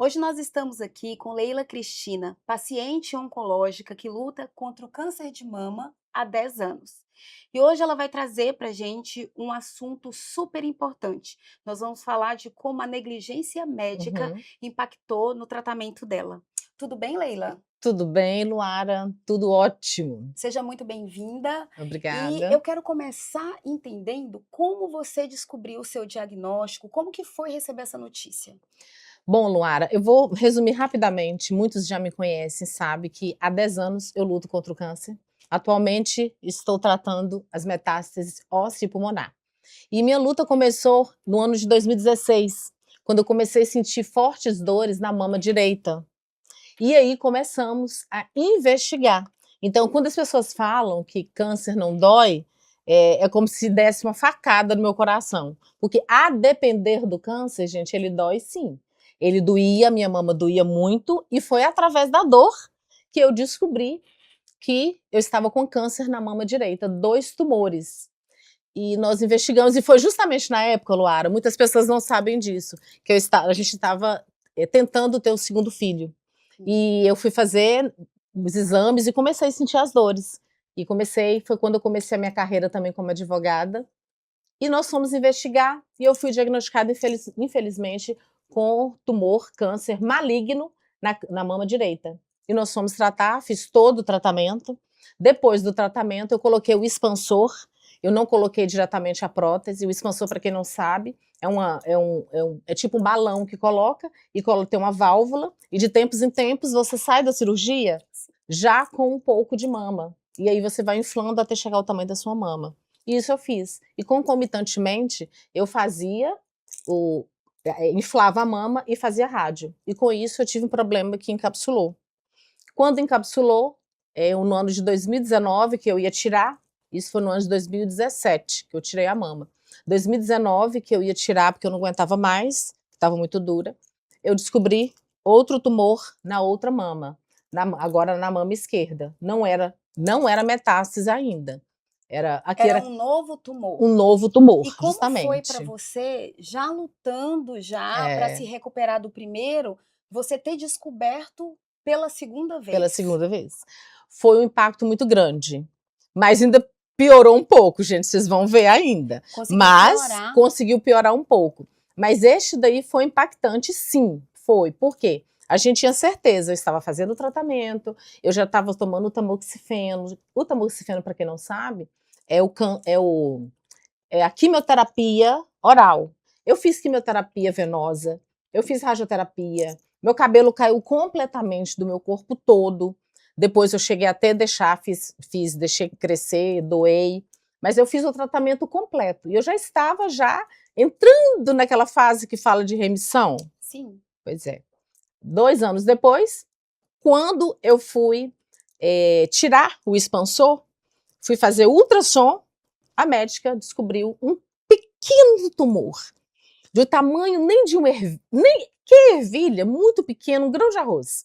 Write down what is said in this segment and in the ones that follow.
Hoje nós estamos aqui com Leila Cristina, paciente oncológica que luta contra o câncer de mama há 10 anos. E hoje ela vai trazer para a gente um assunto super importante. Nós vamos falar de como a negligência médica Uhum. impactou no tratamento dela. Tudo bem, Leila? Tudo bem, Luara? Tudo ótimo. Seja muito bem-vinda. E Obrigada. eu quero começar entendendo como você descobriu o seu diagnóstico, como que foi receber essa notícia? Bom, Luara, eu vou resumir rapidamente. Muitos já me conhecem, sabem que há 10 anos eu luto contra o câncer. Atualmente estou tratando as metástases ósseo e pulmonar. E minha luta começou no ano de 2016, quando eu comecei a sentir fortes dores na mama direita. E aí começamos a investigar. Então, quando as pessoas falam que câncer não dói, é como se desse uma facada no meu coração. Porque a depender do câncer, gente, ele dói sim. Ele doía, minha mama doía muito, e foi através da dor que eu descobri que eu estava com câncer na mama direita, 2 tumores. E nós investigamos, e foi justamente na época, Luara, muitas pessoas não sabem disso, que a gente estava tentando ter o segundo filho. E eu fui fazer os exames e comecei a sentir as dores. Foi quando eu comecei a minha carreira também como advogada. E nós fomos investigar e eu fui diagnosticada, infelizmente, com tumor, câncer maligno na mama direita. E nós fomos tratar, fiz todo o tratamento. Depois do tratamento, eu coloquei o expansor. Eu não coloquei diretamente a prótese. O expansor, para quem não sabe, é tipo um balão que coloca e tem uma válvula. E de tempos em tempos você sai da cirurgia já com um pouco de mama. E aí você vai inflando até chegar ao tamanho da sua mama. E isso eu fiz. E concomitantemente, eu fazia inflava a mama e fazia rádio. E com isso eu tive um problema que encapsulou. Quando encapsulou, no ano de 2019 que eu ia tirar, isso foi no ano de 2017 que eu tirei a mama. 2019 que eu ia tirar porque eu não aguentava mais, estava muito dura, eu descobri outro tumor na outra mama, agora na mama esquerda. Não era metástase ainda. Aqui Era era um novo tumor. um novo tumor, E como foi para justamente. você, já lutando já para se É, recuperar do primeiro, você ter descoberto pela segunda pela vez? segunda vez. Foi um impacto muito grande, mas ainda piorou um pouco, gente, vocês vão ver ainda. Conseguiu Mas piorar? conseguiu piorar um pouco. Mas este daí foi impactante, sim, foi. Por quê? A gente tinha certeza, eu estava fazendo o tratamento, eu já estava tomando o tamoxifeno. O tamoxifeno, para quem não sabe, é a quimioterapia oral. Eu fiz quimioterapia venosa, eu fiz radioterapia, meu cabelo caiu completamente do meu corpo todo. Depois eu cheguei até a deixar, deixei crescer, doei, mas eu fiz o tratamento completo. E eu já estava entrando naquela fase que fala de remissão. Sim. Pois é. 2 anos depois, quando eu fui tirar o expansor, fui fazer ultrassom, a médica descobriu um pequeno tumor, do tamanho nem de nem que ervilha, muito pequeno, um grão de arroz.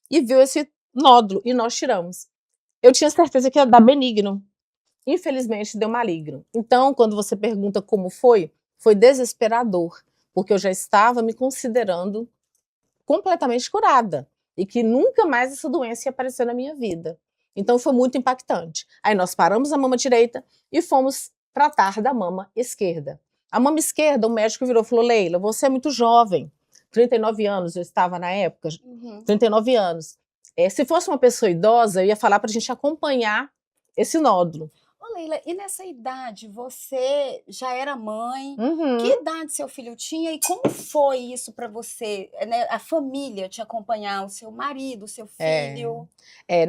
E viu esse nódulo, e nós tiramos. Eu tinha certeza que ia dar benigno. Infelizmente, deu maligno. Então, quando você pergunta como foi desesperador, porque eu já estava me considerando completamente curada e que nunca mais essa doença ia aparecer na minha vida. Então foi muito impactante. Aí nós paramos a mama direita e fomos tratar da mama esquerda. A mama esquerda, o médico virou e falou: Leila, você é muito jovem, 39 anos eu estava na época, Uhum. 39 anos. Se fosse uma pessoa idosa, eu ia falar para a gente acompanhar esse nódulo. Ô Leila, e nessa idade você já era mãe? Que Uhum. idade seu filho tinha e como foi isso para você, né, a família te acompanhar, o seu marido, o seu É, filho?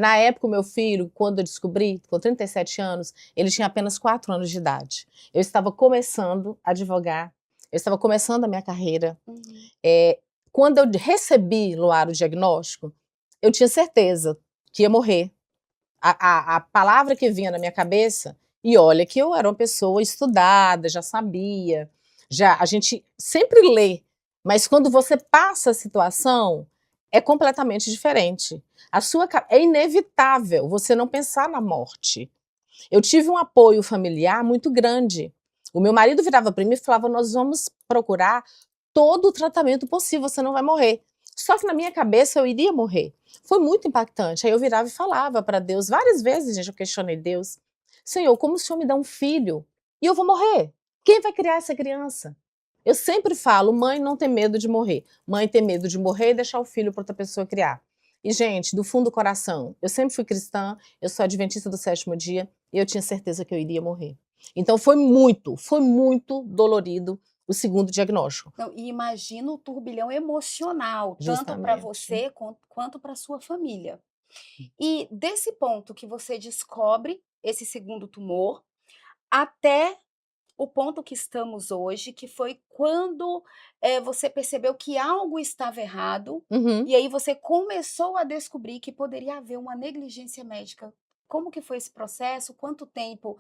na época, o meu filho, quando eu descobri, com 37 anos, ele tinha apenas 4 anos de idade. Eu estava começando a advogar, eu estava começando a minha carreira. Uhum. É, quando eu recebi, Luara, o diagnóstico, eu tinha certeza que ia morrer. A palavra que vinha na minha cabeça, e olha que eu era uma pessoa estudada, já sabia, a gente sempre lê, mas quando você passa a situação, é completamente diferente. É inevitável você não pensar na morte. Eu tive um apoio familiar muito grande. O meu marido virava para mim e falava: nós vamos procurar todo o tratamento possível, você não vai morrer. Só que na minha cabeça eu iria morrer. Foi muito impactante. Aí eu virava e falava para Deus, várias vezes, gente, eu questionei Deus. Senhor, como o Senhor me dá um filho e eu vou morrer? Quem vai criar essa criança? Eu sempre falo, mãe não tem medo de morrer. Mãe tem medo de morrer e deixar o filho para outra pessoa criar. E, gente, do fundo do coração, eu sempre fui cristã, eu sou adventista do 7º dia e eu tinha certeza que eu iria morrer. Então foi muito dolorido o segundo diagnóstico. Não, e imagina o turbilhão emocional, tanto para Justamente. você quanto para sua família. E desse ponto que você descobre esse segundo tumor, até o ponto que estamos hoje, que foi quando, você percebeu que algo estava errado, Uhum, e aí você começou a descobrir que poderia haver uma negligência médica. Como que foi esse processo? Quanto tempo,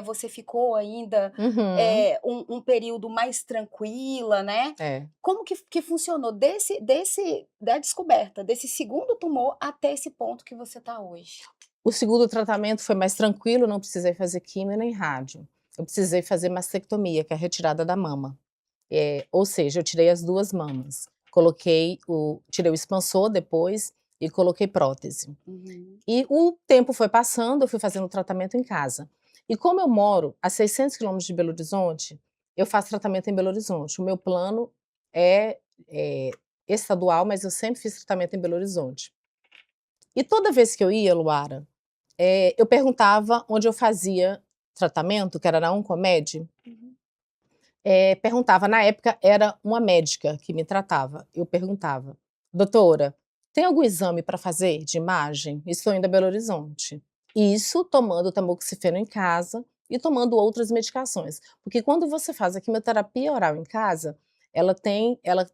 você ficou ainda, uhum. um período mais tranquila, né? É. Como que funcionou da descoberta desse segundo tumor até esse ponto que você está hoje? O segundo tratamento foi mais tranquilo, não precisei fazer químio nem rádio. Eu precisei fazer mastectomia, que é a retirada da mama. Ou seja, eu tirei as 2 mamas. Tirei o expansor depois e coloquei prótese. Uhum. E o tempo foi passando, eu fui fazendo o tratamento em casa. E como eu moro a 600 quilômetros de Belo Horizonte, eu faço tratamento em Belo Horizonte. O meu plano é estadual, mas eu sempre fiz tratamento em Belo Horizonte. E toda vez que eu ia, Luara, eu perguntava onde eu fazia tratamento, que era na Oncomed, Uhum. perguntava, na época era uma médica que me tratava, eu perguntava: "Doutora, tem algum exame para fazer de imagem? Estou indo a Belo Horizonte". Isso tomando tamoxifeno em casa e tomando outras medicações, porque quando você faz a quimioterapia oral em casa, ela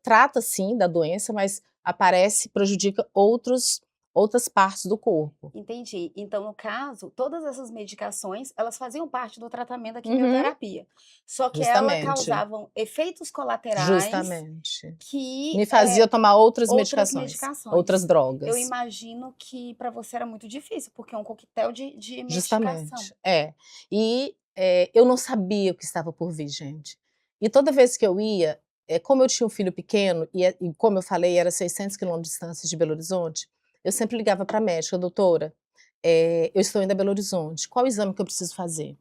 trata sim da doença, mas prejudica outras partes do corpo. Entendi. Então, no caso, todas essas medicações, elas faziam parte do tratamento da Uhum, quimioterapia, só que ela justamente. causavam efeitos colaterais Justamente. que, Me fazia tomar outras outras medicações, outras medicações. Eu drogas. imagino que para você era muito difícil, porque é um coquetel de medicação. Justamente, é. E, eu não sabia o que estava por vir, gente. E toda vez que eu ia, como eu tinha um filho pequeno e como eu falei, era 600 quilômetros de distância de Belo Horizonte, eu sempre ligava para a médica: "Doutora, eu estou indo a Belo Horizonte, qual exame que eu preciso fazer?".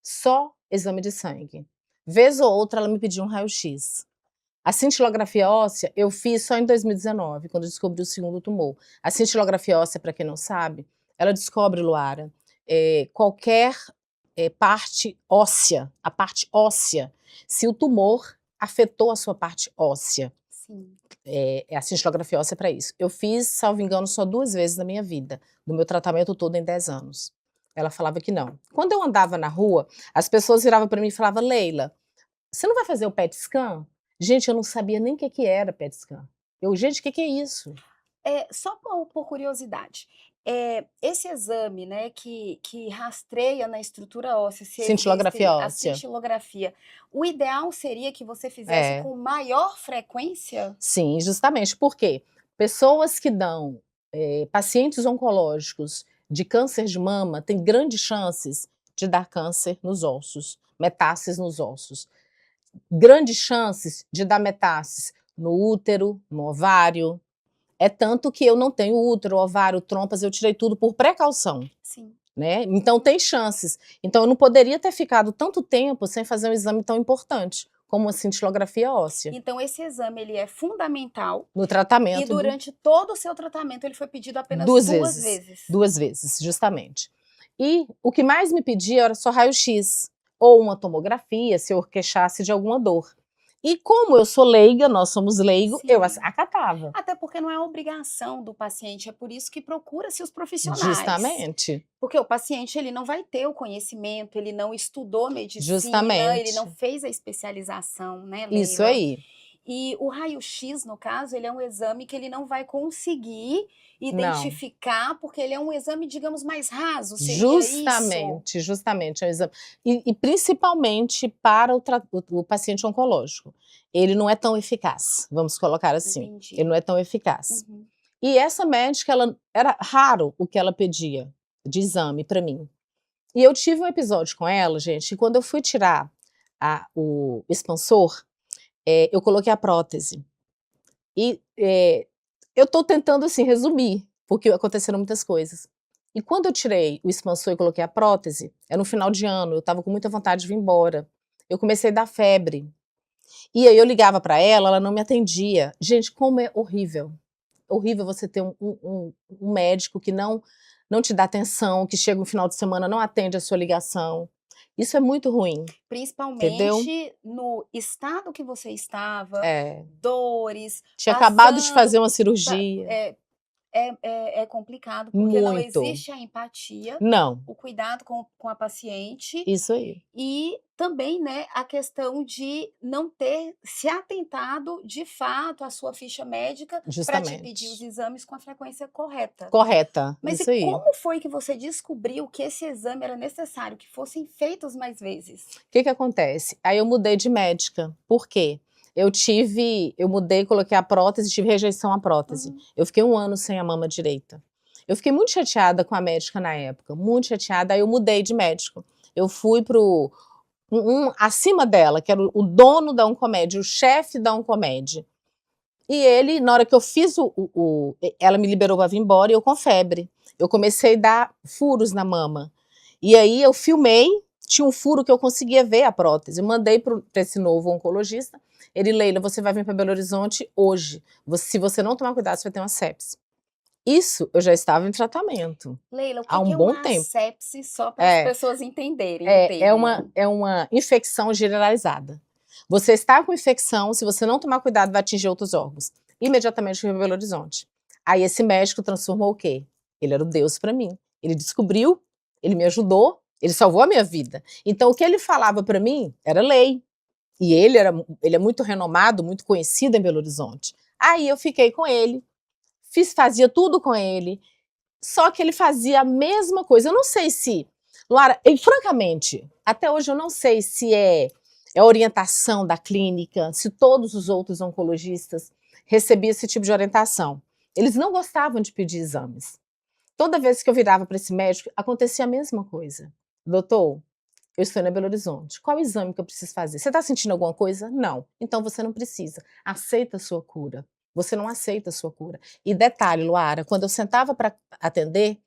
Só exame de sangue. Vez ou outra ela me pedia um raio-x. A cintilografia óssea eu fiz só em 2019, quando eu descobri o segundo tumor. A cintilografia óssea, para quem não sabe, ela descobre, Luara, qualquer, parte óssea, a parte óssea, se o tumor afetou a sua parte óssea. Sim. A cintilografia óssea para isso. Eu fiz, salvo engano, só 2 vezes na minha vida, no meu tratamento todo em 10 anos. Ela falava que não. Quando eu andava na rua, as pessoas viravam para mim e falavam: "Leila, você não vai fazer o PET scan?". Gente, eu não sabia nem o que que era PET scan. Gente, o que que é isso? Só por curiosidade, esse exame, né, que rastreia na estrutura óssea se Cintilografia existe a óssea. cintilografia, o ideal seria que você fizesse É, com maior frequência? sim, justamente, porque pessoas que dão, pacientes oncológicos de câncer de mama têm grandes chances de dar câncer nos ossos, metástases nos ossos. Grandes chances de dar metástases no útero, no ovário. É tanto que eu não tenho útero, ovário, trompas, eu tirei tudo por precaução, Sim. né, então tem chances. Então eu não poderia ter ficado tanto tempo sem fazer um exame tão importante, como a cintilografia óssea, Então esse exame ele é fundamental no e tratamento do durante todo o seu tratamento ele foi pedido apenas 2 2 vezes, vezes. 2 vezes, justamente. E o que mais me pedia era só raio-x, ou uma tomografia, se eu queixasse de alguma dor. E como eu sou leiga, nós somos leigo, eu Sim. acatava. Até porque não é obrigação do paciente, é por isso que procura-se os profissionais. Justamente, Porque o paciente ele não vai ter o conhecimento, ele não estudou medicina, ele não justamente. fez a especialização, né, Isso Leila? aí. E o raio-x, no caso, ele é um exame que ele não vai conseguir Não. identificar, porque ele é um exame, digamos, mais raso, seria isso? Justamente, justamente, é o exame e principalmente para o paciente oncológico. Ele não é tão eficaz, vamos colocar assim, ele Entendi. não é tão eficaz. Uhum. E essa médica, ela era raro o que ela pedia de exame para mim. E eu tive um episódio com ela, gente, que quando eu fui tirar o expansor, eu coloquei a prótese. E eu tô tentando, assim, resumir, porque aconteceram muitas coisas. E quando eu tirei o expansor e coloquei a prótese, era no final de ano, eu tava com muita vontade de vir embora. Eu comecei a dar febre. E aí eu ligava pra ela, ela não me atendia. Gente, como é horrível. Horrível você ter um médico que não te dá atenção, que chega no final de semana, não atende a sua ligação. Isso é muito ruim, entendeu? Principalmente no estado que você estava, É. dores, Tinha acabado de passando fazer uma pa cirurgia. é complicado, porque não Muito. existe a empatia, Não, o cuidado com a paciente isso aí, e também, né, a questão de não ter se atentado de fato à sua ficha médica para te pedir os justamente. exames com a frequência correta. Correta, Mas e isso aí. como foi que você descobriu que esse exame era necessário, que fossem feitos mais vezes? O que que acontece? Aí eu mudei de médica. Por quê? Eu mudei, coloquei a prótese, tive rejeição à prótese. Uhum. Eu fiquei 1 ano sem a mama direita. Eu fiquei muito chateada com a médica na época, muito chateada, aí eu mudei de médico. Eu fui pro acima dela, que era o dono da Oncomed, o chefe da Oncomed. E ele, na hora que eu fiz ela me liberou para vir embora e eu com febre. Eu comecei a dar furos na mama. E aí eu filmei, tinha um furo que eu conseguia ver a prótese. Eu mandei para esse novo oncologista. Ele, Leila, você vai vir para Belo Horizonte hoje. Se você não tomar cuidado, você vai ter uma sepse. Isso eu já estava em tratamento Leila, o há que que um é bom uma tempo. sepse, só para as É, pessoas entenderem o termo? é uma infecção generalizada. Você está com infecção, se você não tomar cuidado, vai atingir outros órgãos. Imediatamente fui para Belo Horizonte. Aí esse médico transformou o quê? Ele era o Deus para mim. Ele descobriu, ele me ajudou, ele salvou a minha vida. Então o que ele falava para mim era lei. E ele é muito renomado, muito conhecido em Belo Horizonte. Aí eu fiquei com ele, fazia tudo com ele, só que ele fazia a mesma coisa. Eu não sei se, Luara, francamente, até hoje eu não sei se é a orientação da clínica, se todos os outros oncologistas recebiam esse tipo de orientação. Eles não gostavam de pedir exames. Toda vez que eu virava para esse médico, acontecia a mesma coisa. Doutor, eu estou na Belo Horizonte. Qual exame que eu preciso fazer? Você está sentindo alguma coisa? Não. Então você não precisa. Aceita a sua cura. Você não aceita a sua cura. E detalhe, Luara, quando eu sentava para atender,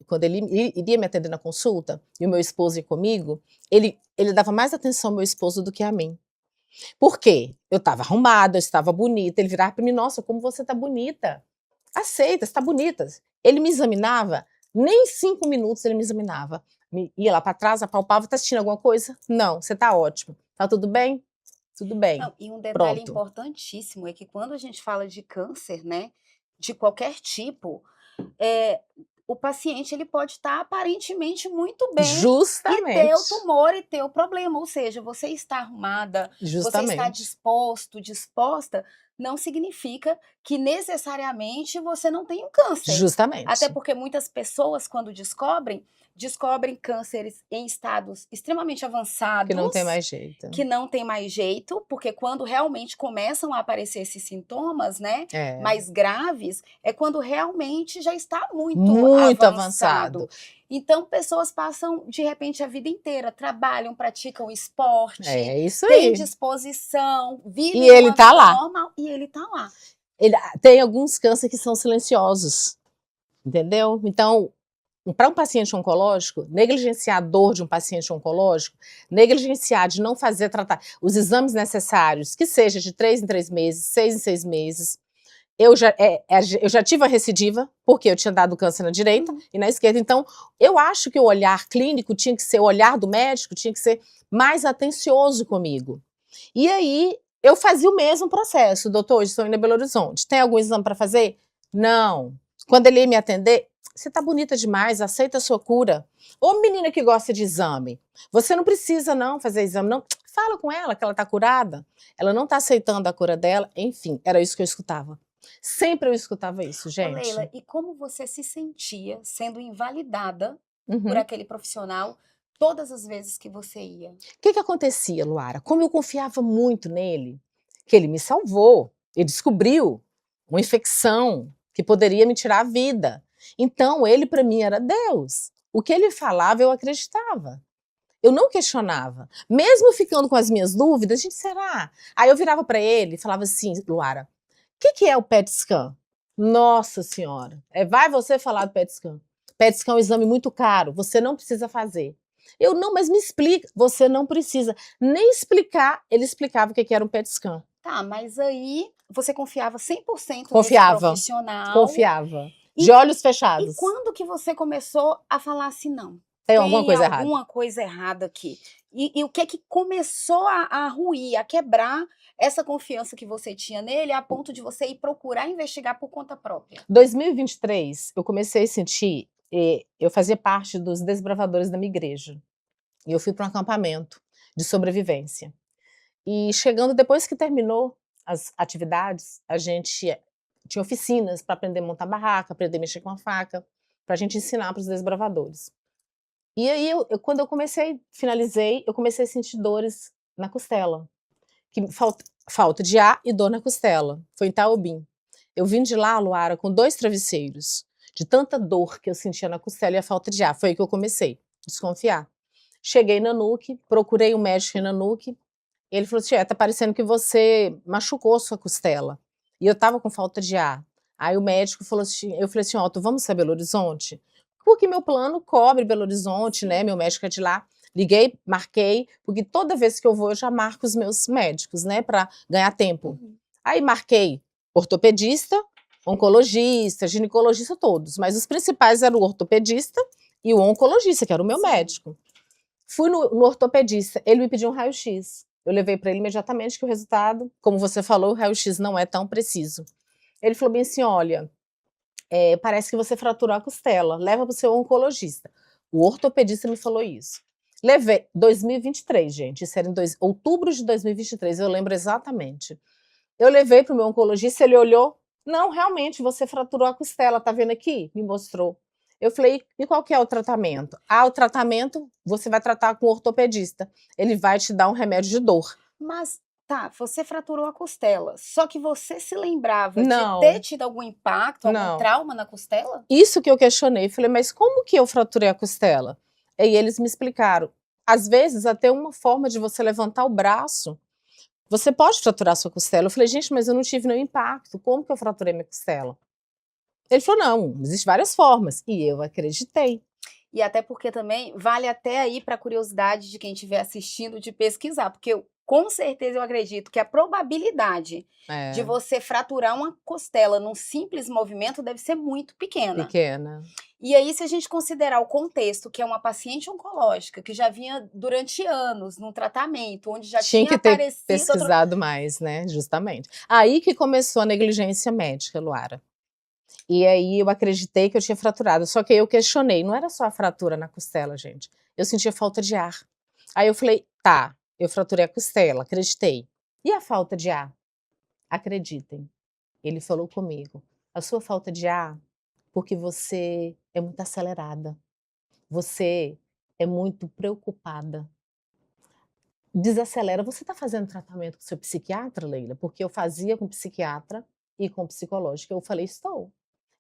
quando ele iria me atender na consulta, e o meu esposo ia comigo, ele dava mais atenção ao meu esposo do que a mim. Por quê? Eu estava arrumada, eu estava bonita. Ele virava para mim, nossa, como você está bonita. Aceita, está bonita. Ele me examinava, nem 5 minutos ele me examinava. Ia lá para trás, apalpava, tá assistindo alguma coisa? Não, você tá ótimo. Tá tudo bem? Tudo bem. Não, e um detalhe Pronto. importantíssimo é que quando a gente fala de câncer, né, de qualquer tipo, eh, o paciente ele pode estar aparentemente muito bem e ter o Justamente. tumor e ter o problema, ou seja, você está arrumada, você está Justamente. disposto, disposta, não significa que necessariamente você não tem um câncer. Até Justamente. porque muitas pessoas, quando descobrem cânceres em estados extremamente Que não tem avançados, mais jeito. que não tem mais jeito, porque quando realmente começam a aparecer esses sintomas, né, É. mais graves, é quando realmente já está muito Muito avançado. avançado. Então, pessoas passam, de repente, a vida inteira, trabalham, praticam esporte, É isso têm aí. disposição, E vivem ele uma tá vida lá. normal e ele está lá. Tem alguns cânceres que são silenciosos. Entendeu? Então, para um paciente oncológico, negligenciar a dor de um paciente oncológico, negligenciar de não fazer tratar os exames necessários, que seja de 3 em 3 meses, 6 em 6 meses. Eu já tive a recidiva, porque eu tinha dado câncer na direita e na esquerda. Então, eu acho que o olhar clínico tinha que ser, o olhar do médico tinha que ser mais atencioso comigo. E aí, eu fazia o mesmo processo. Doutor, estou indo a Belo Horizonte. Tem algum exame para fazer? Não. Quando ele ia me atender, você tá bonita demais, aceita a sua cura. Ô menina que gosta de exame, você não precisa não fazer exame, não. Fala com ela que ela tá curada. Ela não tá aceitando a cura dela. Enfim, era isso que eu escutava. Sempre eu escutava isso, Ô Leila, gente. e como você se sentia sendo invalidada por Uhum. aquele profissional todas as vezes que você ia? O que que acontecia, Luara? Como eu confiava muito nele, que ele me salvou, ele descobriu uma infecção que poderia me tirar a vida. Então, ele para mim era Deus. O que ele falava, eu acreditava. Eu não questionava. Mesmo ficando com as minhas dúvidas, gente, será? Aí eu virava para ele e falava assim, Luara, que é o PET scan? Nossa senhora, vai você falar do PET scan. PET scan é um exame muito caro, você não precisa fazer. Eu não, mas me explica. Você não precisa nem explicar. Ele explicava o que era um PET scan. Tá, mas aí você confiava 100% nesse Confiava, profissional. confiava. De E, olhos e fechados. quando que você começou a falar assim, não, Tem alguma coisa errada. alguma coisa errada aqui? E o que é que começou a ruir, a quebrar essa confiança que você tinha nele, a ponto de você ir procurar investigar por conta própria? 2023, eu comecei a sentir, eu fazia parte dos desbravadores da minha igreja. E eu fui para um acampamento de sobrevivência. E chegando, depois que terminou as atividades, a gente tinha oficinas para aprender a montar barraca, aprender a mexer com a faca, para a gente ensinar para os desbravadores. E aí, quando eu finalizei, eu comecei a sentir dores na costela. Falta de ar e dor na costela. Foi em Taobim. Eu vim de lá, Luara, com 2 travesseiros. De tanta dor que eu sentia na costela e a falta de ar. Foi aí que eu comecei a desconfiar. Cheguei na NUC, procurei um médico na NUC. Ele falou assim: tá parecendo que você machucou sua costela. E eu tava com falta de ar. Aí o médico falou assim, eu falei assim: Otto, vamos a Belo Horizonte? Porque meu plano cobre Belo Horizonte, né? Meu médico é de lá. Liguei, marquei, porque toda vez que eu vou, eu já marco os meus médicos, né? Pra ganhar tempo. Aí marquei ortopedista, oncologista, ginecologista, todos. Mas os principais eram o ortopedista e o oncologista, que era o meu médico. Fui no ortopedista, ele me pediu um raio-x. Eu levei para ele imediatamente que o resultado, como você falou, o raio-x não é tão preciso. Ele falou bem assim, olha, parece que você fraturou a costela, leva para o seu oncologista. O ortopedista me falou isso. Levei, 2023, gente, isso era em outubro de 2023, eu lembro exatamente. Eu levei para o meu oncologista, ele olhou, não, realmente, você fraturou a costela, tá vendo aqui? Me mostrou. Eu falei, e qual que é o tratamento? O tratamento você vai tratar com o ortopedista. Ele vai te dar um remédio de dor. Mas, tá, você fraturou a costela, só que você se lembrava de Não. ter tido algum impacto, algum Não. trauma na costela? Isso que eu questionei. Falei, mas como que eu fraturei a costela? E eles me explicaram. Às vezes, até uma forma de você levantar o braço, você pode fraturar sua costela. Eu falei, gente, mas eu não tive nenhum impacto. Como que eu fraturei minha costela? Ele falou, não, existem várias formas. E eu acreditei. E até porque também vale até aí para a curiosidade de quem estiver assistindo de pesquisar, porque com certeza eu acredito que a probabilidade de você fraturar uma costela num simples movimento deve ser muito pequena. Pequena. E aí, se a gente considerar o contexto, que é uma paciente oncológica, que já vinha durante anos num tratamento, onde já tinha que ter aparecido... pesquisado mais, né, justamente. Aí que começou a negligência médica, Luara. E aí eu acreditei que eu tinha fraturado, só que aí eu questionei, não era só a fratura na costela, gente. Eu sentia falta de ar. Aí eu falei, tá, eu fraturei a costela, acreditei. E a falta de ar? Acreditem, ele falou comigo, a sua falta de ar, porque você é muito acelerada, você é muito preocupada. Desacelera. Você está fazendo tratamento com seu psiquiatra, Leila? Porque eu fazia com psiquiatra e com psicológica. Eu falei, estou.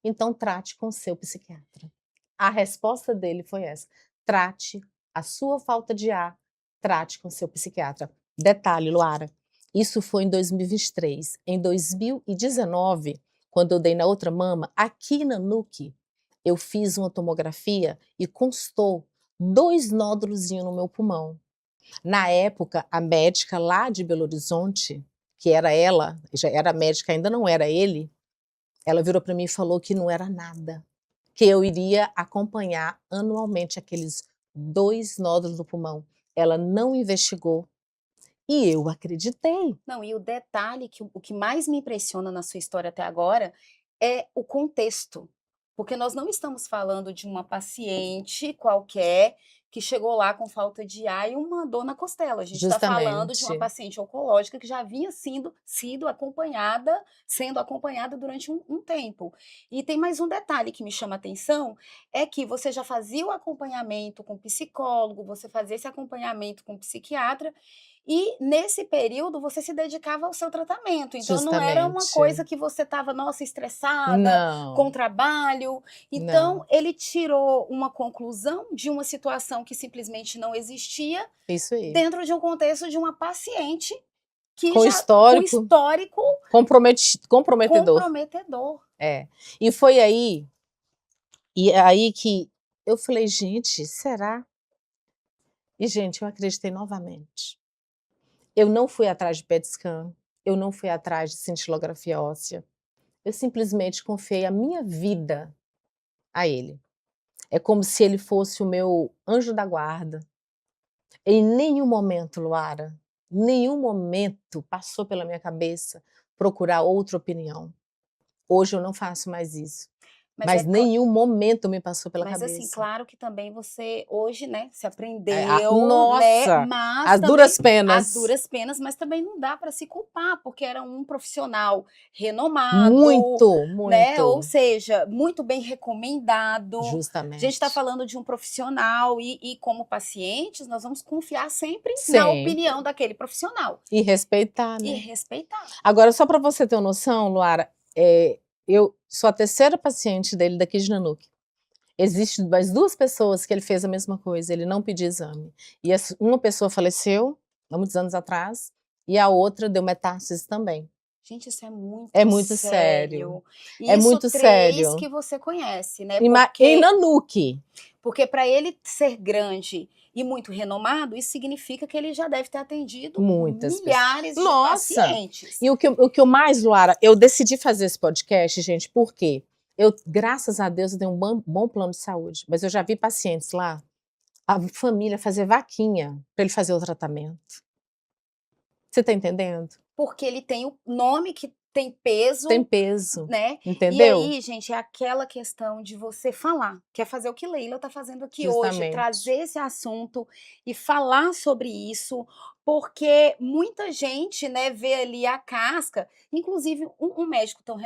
Então trate com seu psiquiatra. A resposta dele foi essa: trate a sua falta de ar, trate com seu psiquiatra. Detalhe, Luara, isso foi em 2023. Em 2019, quando eu dei na outra mama, aqui na NUC, eu fiz uma tomografia e constou 2 nódulozinhos no meu pulmão. Na época, a médica lá de Belo Horizonte, que era ela, já era médica, ainda não era ele, ela virou para mim e falou que não era nada, que eu iria acompanhar anualmente aqueles 2 nódulos no pulmão. Ela não investigou e eu acreditei. Não, e o detalhe, que o que mais me impressiona na sua história até agora é o contexto. Porque nós não estamos falando de uma paciente qualquer que chegou lá com falta de ar e uma dor na costela. A gente está falando de uma Justamente. paciente oncológica que já vinha sendo acompanhada durante um tempo. E tem mais um detalhe que me chama a atenção, é que você já fazia o acompanhamento com psicólogo, você fazia esse acompanhamento com psiquiatra, e nesse período você se dedicava ao seu tratamento. Então não era uma Justamente. coisa que você estava, nossa, estressada, Não, com trabalho. Então não. ele tirou uma conclusão de uma situação que simplesmente não existia Isso aí. dentro de um contexto de uma paciente que com já histórico, com histórico comprometedor. comprometedor. É. E foi aí, que eu falei, gente, será? E, gente, eu acreditei novamente. Eu não fui atrás de PET scan, eu não fui atrás de cintilografia óssea. Eu simplesmente confiei a minha vida a ele. É como se ele fosse o meu anjo da guarda. Em nenhum momento, Luara, nenhum momento passou pela minha cabeça procurar outra opinião. Hoje eu não faço mais isso. Mas Mas nenhum momento me passou pela Mas assim, cabeça. claro que também você hoje, né, se É, aprendeu, né, nossa! mas As também duras as penas. duras penas, mas também não dá para se culpar, porque era um profissional renomado, Muito, né, ou muito. seja, muito bem recomendado. A gente está Justamente. falando de um profissional e como pacientes, nós vamos confiar sempre na Sempre. opinião daquele profissional. E respeitar, E né? respeitar. Agora, só para você ter uma noção, Luara, eu sou a terceira paciente dele daqui de Nanuque. Existem mais 2 pessoas que ele fez a mesma coisa, ele não pediu exame. E uma pessoa faleceu, há muitos anos atrás, e a outra deu metástase também. Gente, isso é muito É muito sério. sério. E É isso muito 3 sério. que você conhece, né? Em Nanuque. Porque para ele ser grande e muito renomado, isso significa que ele já deve ter atendido Muitas pessoas. milhares de Nossa! pacientes. E o que eu mais, Luara, eu decidi fazer esse podcast, gente, por quê? Graças a Deus, eu tenho um bom plano de saúde, mas eu já vi pacientes lá, a família fazer vaquinha para ele fazer o tratamento. Você tá entendendo? Porque ele tem o nome que tem peso, Tem peso, né? E entendeu? aí, gente, é aquela questão de você falar, que é fazer o que Leila tá fazendo aqui hoje, Justamente. trazer esse assunto e falar sobre isso, porque muita gente, né, vê ali a casca, inclusive um médico tão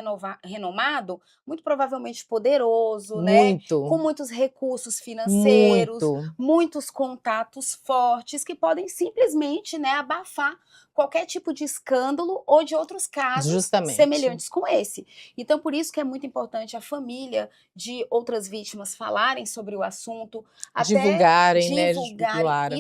renomado, muito provavelmente poderoso, né, com Muito, muitos recursos financeiros, muito. muitos contatos fortes que podem simplesmente, né, abafar qualquer tipo de escândalo ou de outros casos Justamente. semelhantes com esse. Então, por isso que é muito importante a família de outras vítimas falarem sobre o assunto, até Divulgarem, né, divulgarem. Luara?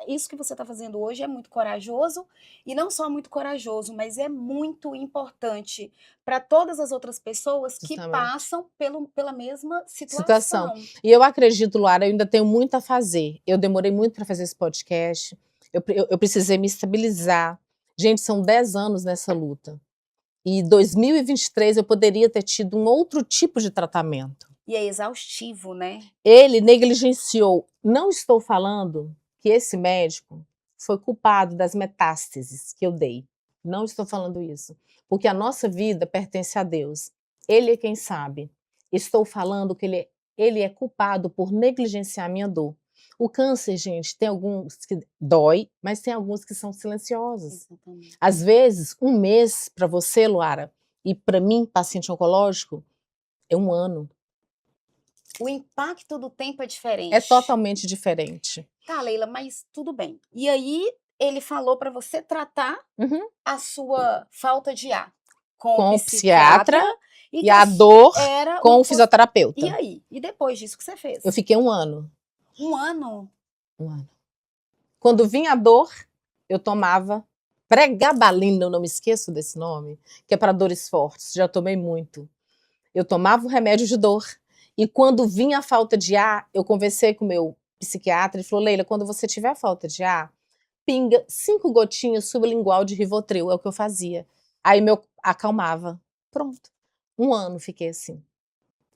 Isso que você está fazendo hoje é muito corajoso, e não só muito corajoso, mas é muito importante para todas as outras pessoas que Justamente. passam pela mesma Situação. situação. E eu acredito, Luara, eu ainda tenho muito a fazer. Eu demorei muito para fazer esse podcast. Eu precisei me estabilizar. Gente, são 10 anos nessa luta. E 2023 eu poderia ter tido um outro tipo de tratamento. E é exaustivo, né? Ele negligenciou. Não estou falando que esse médico foi culpado das metástases que eu dei. Não estou falando isso. Porque a nossa vida pertence a Deus. Ele é quem sabe. Estou falando que ele é culpado por negligenciar a minha dor. O câncer, gente, tem alguns que dói, mas tem alguns que são silenciosos. Exatamente. Às vezes, um mês para você, Luara, e para mim, paciente oncológico, é 1 ano. O impacto do tempo é diferente. É totalmente diferente. Tá, Leila, mas tudo bem. E aí ele falou para você tratar a sua falta de ar com o psiquiatra e a dor com o E fisioterapeuta. aí? E depois disso que você fez? Eu fiquei 1 ano. 1 ano? 1 ano. Quando vinha a dor, eu tomava pregabalina, eu não me esqueço desse nome, que é para dores fortes, já tomei muito. Eu tomava o remédio de dor, e quando vinha a falta de ar, eu conversei com o meu psiquiatra, ele falou, Leila, quando você tiver falta de ar, pinga 5 gotinhas sublingual de Rivotril, é o que eu fazia. Aí acalmava. Pronto. 1 ano fiquei assim.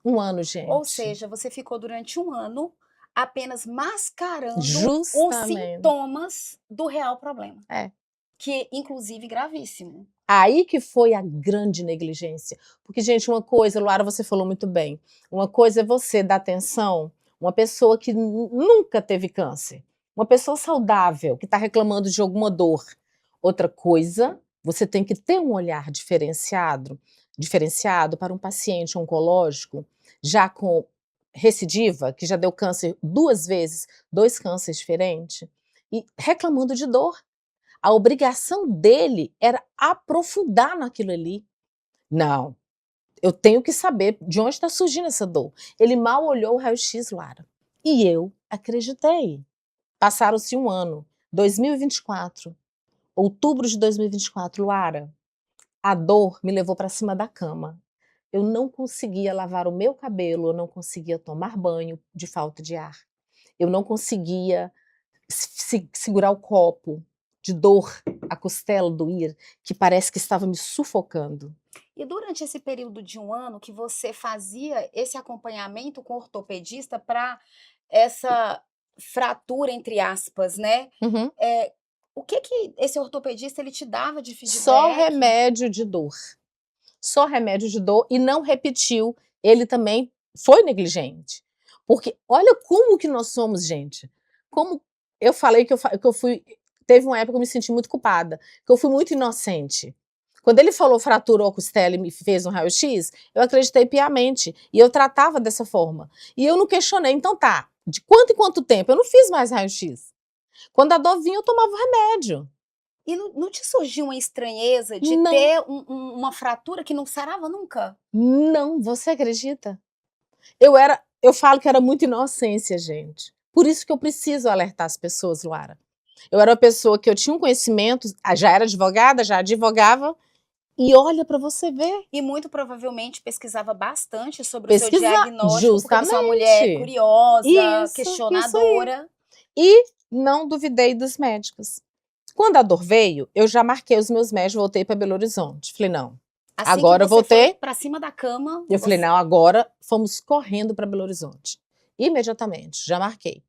1 ano, gente. Ou seja, você ficou durante 1 ano apenas mascarando os Justamente. sintomas do real problema. É. Que, inclusive, gravíssimo. Aí que foi a grande negligência. Porque, gente, uma coisa, Luara, você falou muito bem, uma coisa é você dar atenção, uma pessoa que nunca teve câncer, uma pessoa saudável, que está reclamando de alguma dor. Outra coisa, você tem que ter um olhar diferenciado para um paciente oncológico, já com recidiva, que já deu câncer 2 vezes, 2 cânceres diferentes, e reclamando de dor. A obrigação dele era aprofundar naquilo ali. Não, eu tenho que saber de onde está surgindo essa dor. Ele mal olhou o raio-x, Lara. E eu acreditei. Passaram-se 1 ano, 2024. Outubro de 2024, Luara, a dor me levou para cima da cama. Eu não conseguia lavar o meu cabelo, eu não conseguia tomar banho de falta de ar. Eu não conseguia segurar o copo, de dor, a costela doía, que parece que estava me sufocando. E durante esse período de 1 ano que você fazia esse acompanhamento com o ortopedista para essa fratura, entre aspas, né, Uhum. o que esse ortopedista ele te dava de Só feedback? remédio de dor. Só remédio de dor e não repetiu. Ele também foi negligente. Porque olha como que nós somos, gente. Como eu falei que eu fui. Teve uma época que eu me senti muito culpada, que eu fui muito inocente. Quando ele falou fraturou a costela e me fez um raio-x, eu acreditei piamente. E eu tratava dessa forma. E eu não questionei. Então tá, de quanto em quanto tempo? Eu não fiz mais raio-x. Quando a dor vinha, eu tomava o remédio. E não te surgiu uma estranheza de Não, ter uma fratura que não sarava nunca? não, você acredita? Eu falo que era muita inocência, gente. Por isso que eu preciso alertar as pessoas, Luara. Eu era uma pessoa que eu tinha um conhecimento, já era advogada, já advogava, e olha para você ver. E muito provavelmente pesquisava bastante sobre o seu Pesquisar, diagnóstico, porque você é uma mulher justamente. curiosa, Isso aí. questionadora. E não duvidei dos médicos. Quando a dor veio, eu já marquei os meus médicos, voltei para Belo Horizonte. Falei, não, Assim agora que eu você foi voltei. para cima da cama, Eu falei, não, agora fomos correndo para Belo Horizonte. Imediatamente, já marquei.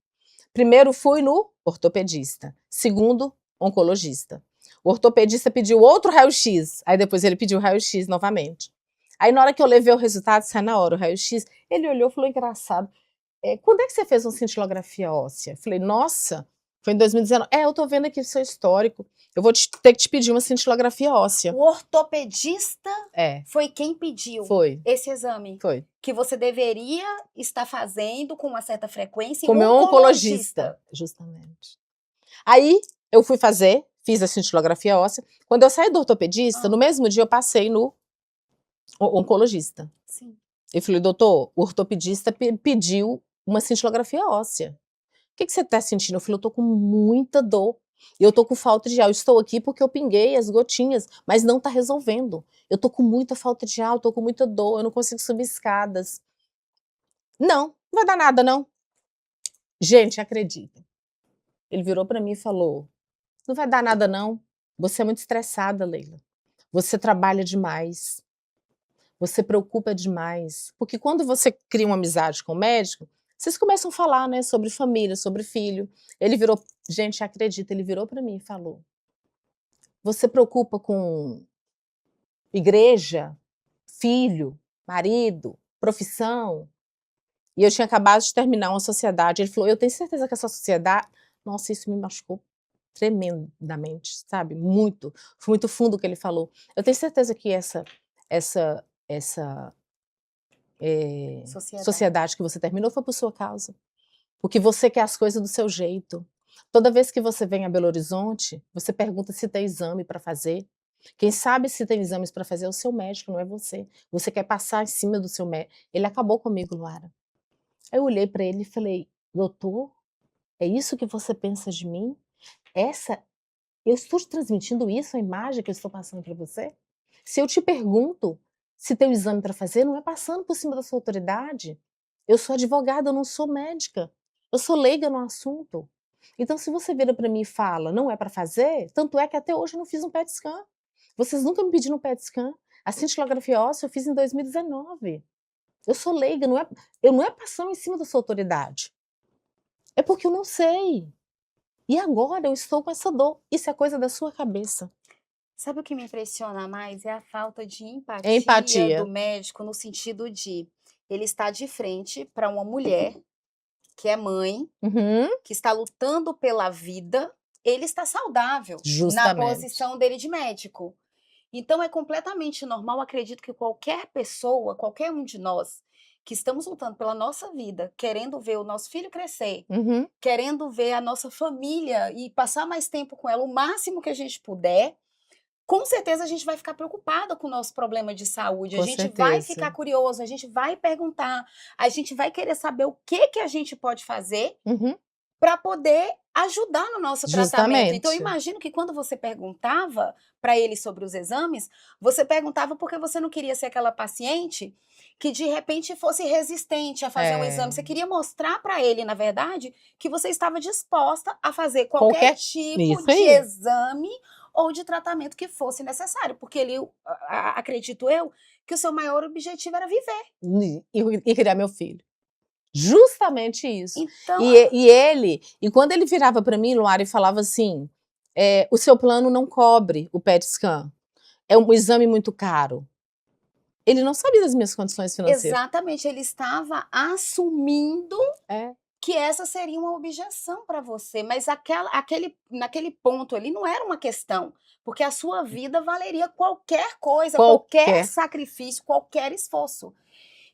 Primeiro fui no ortopedista, segundo, oncologista. O ortopedista pediu outro raio-x, aí depois ele pediu raio-x novamente. Aí na hora que eu levei o resultado, sai na hora o raio-x, ele olhou e falou, engraçado, quando é que você fez uma cintilografia óssea? Eu falei, nossa, foi em 2019. Eu tô vendo aqui o seu histórico, eu vou ter que te pedir uma cintilografia óssea. o ortopedista É, foi quem pediu foi, esse exame, foi. que você deveria estar fazendo com uma certa frequência, e Com o meu oncologista, justamente. Aí eu fui fazer, fiz a cintilografia óssea. Quando eu saí do ortopedista, no mesmo dia eu passei no oncologista. Sim. Eu falei, doutor, o ortopedista pediu uma cintilografia óssea. O que você está sentindo? Eu falei, eu tô com muita dor. Eu tô com falta de ar. Eu estou aqui porque eu pinguei as gotinhas, mas não tá resolvendo. Eu tô com muita falta de ar, eu tô com muita dor, eu não consigo subir escadas. Não vai dar nada, não. Gente, acredita. Ele virou para mim e falou, não vai dar nada não. Você é muito estressada, Leila. Você trabalha demais. Você preocupa demais. Porque quando você cria uma amizade com o médico, vocês começam a falar, né, sobre família, sobre filho. Ele virou, gente, acredita, ele virou para mim e falou: "Você preocupa com igreja, filho, marido, profissão?" E eu tinha acabado de terminar uma sociedade. Ele falou: "Eu tenho certeza que essa sociedade..." Nossa, isso me machucou tremendamente, sabe? Muito. Foi muito fundo o que ele falou. Eu tenho certeza que essa sociedade que você terminou foi por sua causa. Porque você quer as coisas do seu jeito. Toda vez que você vem a Belo Horizonte, você pergunta se tem exame para fazer. Quem sabe se tem exames para fazer é o seu médico, não é você. Você quer passar em cima do seu médico. Ele acabou comigo, Luara. Aí eu olhei para ele e falei: doutor, é isso que você pensa de mim? Eu estou te transmitindo isso, a imagem que eu estou passando para você? Se eu te pergunto se tem um exame para fazer, não é passando por cima da sua autoridade. Eu sou advogada, eu não sou médica. Eu sou leiga no assunto. Então, se você vira para mim e fala, não é para fazer, tanto é que até hoje eu não fiz um PET scan. Vocês nunca me pediram um PET scan. A cintilografia óssea eu fiz em 2019. Eu sou leiga, eu não é passando em cima da sua autoridade. É porque eu não sei. E agora eu estou com essa dor. Isso é coisa da sua cabeça. Sabe o que me impressiona mais? É a falta de É empatia do empatia. médico, no sentido de ele estar de frente para uma mulher que é mãe, Uhum. que está lutando pela vida, ele está saudável na Justamente. posição dele de médico. Então é completamente normal, acredito que qualquer pessoa, qualquer um de nós, que estamos lutando pela nossa vida, querendo ver o nosso filho crescer, Uhum. querendo ver a nossa família e passar mais tempo com ela, o máximo que a gente puder, com certeza a gente vai ficar preocupada com o nosso problema de saúde, a Com gente vai certeza. ficar curioso, a gente vai perguntar, a gente vai querer saber o que a gente pode fazer Uhum. para poder ajudar no nosso tratamento. Então, eu Justamente. imagino que quando você perguntava para ele sobre os exames, você perguntava porque você não queria ser aquela paciente que de repente fosse resistente a fazer o exame. É, Você queria mostrar para ele, na verdade, que você estava disposta a fazer qualquer qualquer tipo isso de aí. exame ou de tratamento que fosse necessário, porque ele, acredito eu, que o seu maior objetivo era viver. E criar meu filho. Justamente isso. Então, E quando ele virava para mim, Luara, e falava assim: o seu plano não cobre o PET scan, é um exame muito caro. Ele não sabia das minhas condições financeiras. exatamente, ele estava assumindo É, que essa seria uma objeção para você, mas naquele ponto ali não era uma questão, porque a sua vida valeria qualquer coisa, qualquer qualquer, sacrifício, qualquer esforço.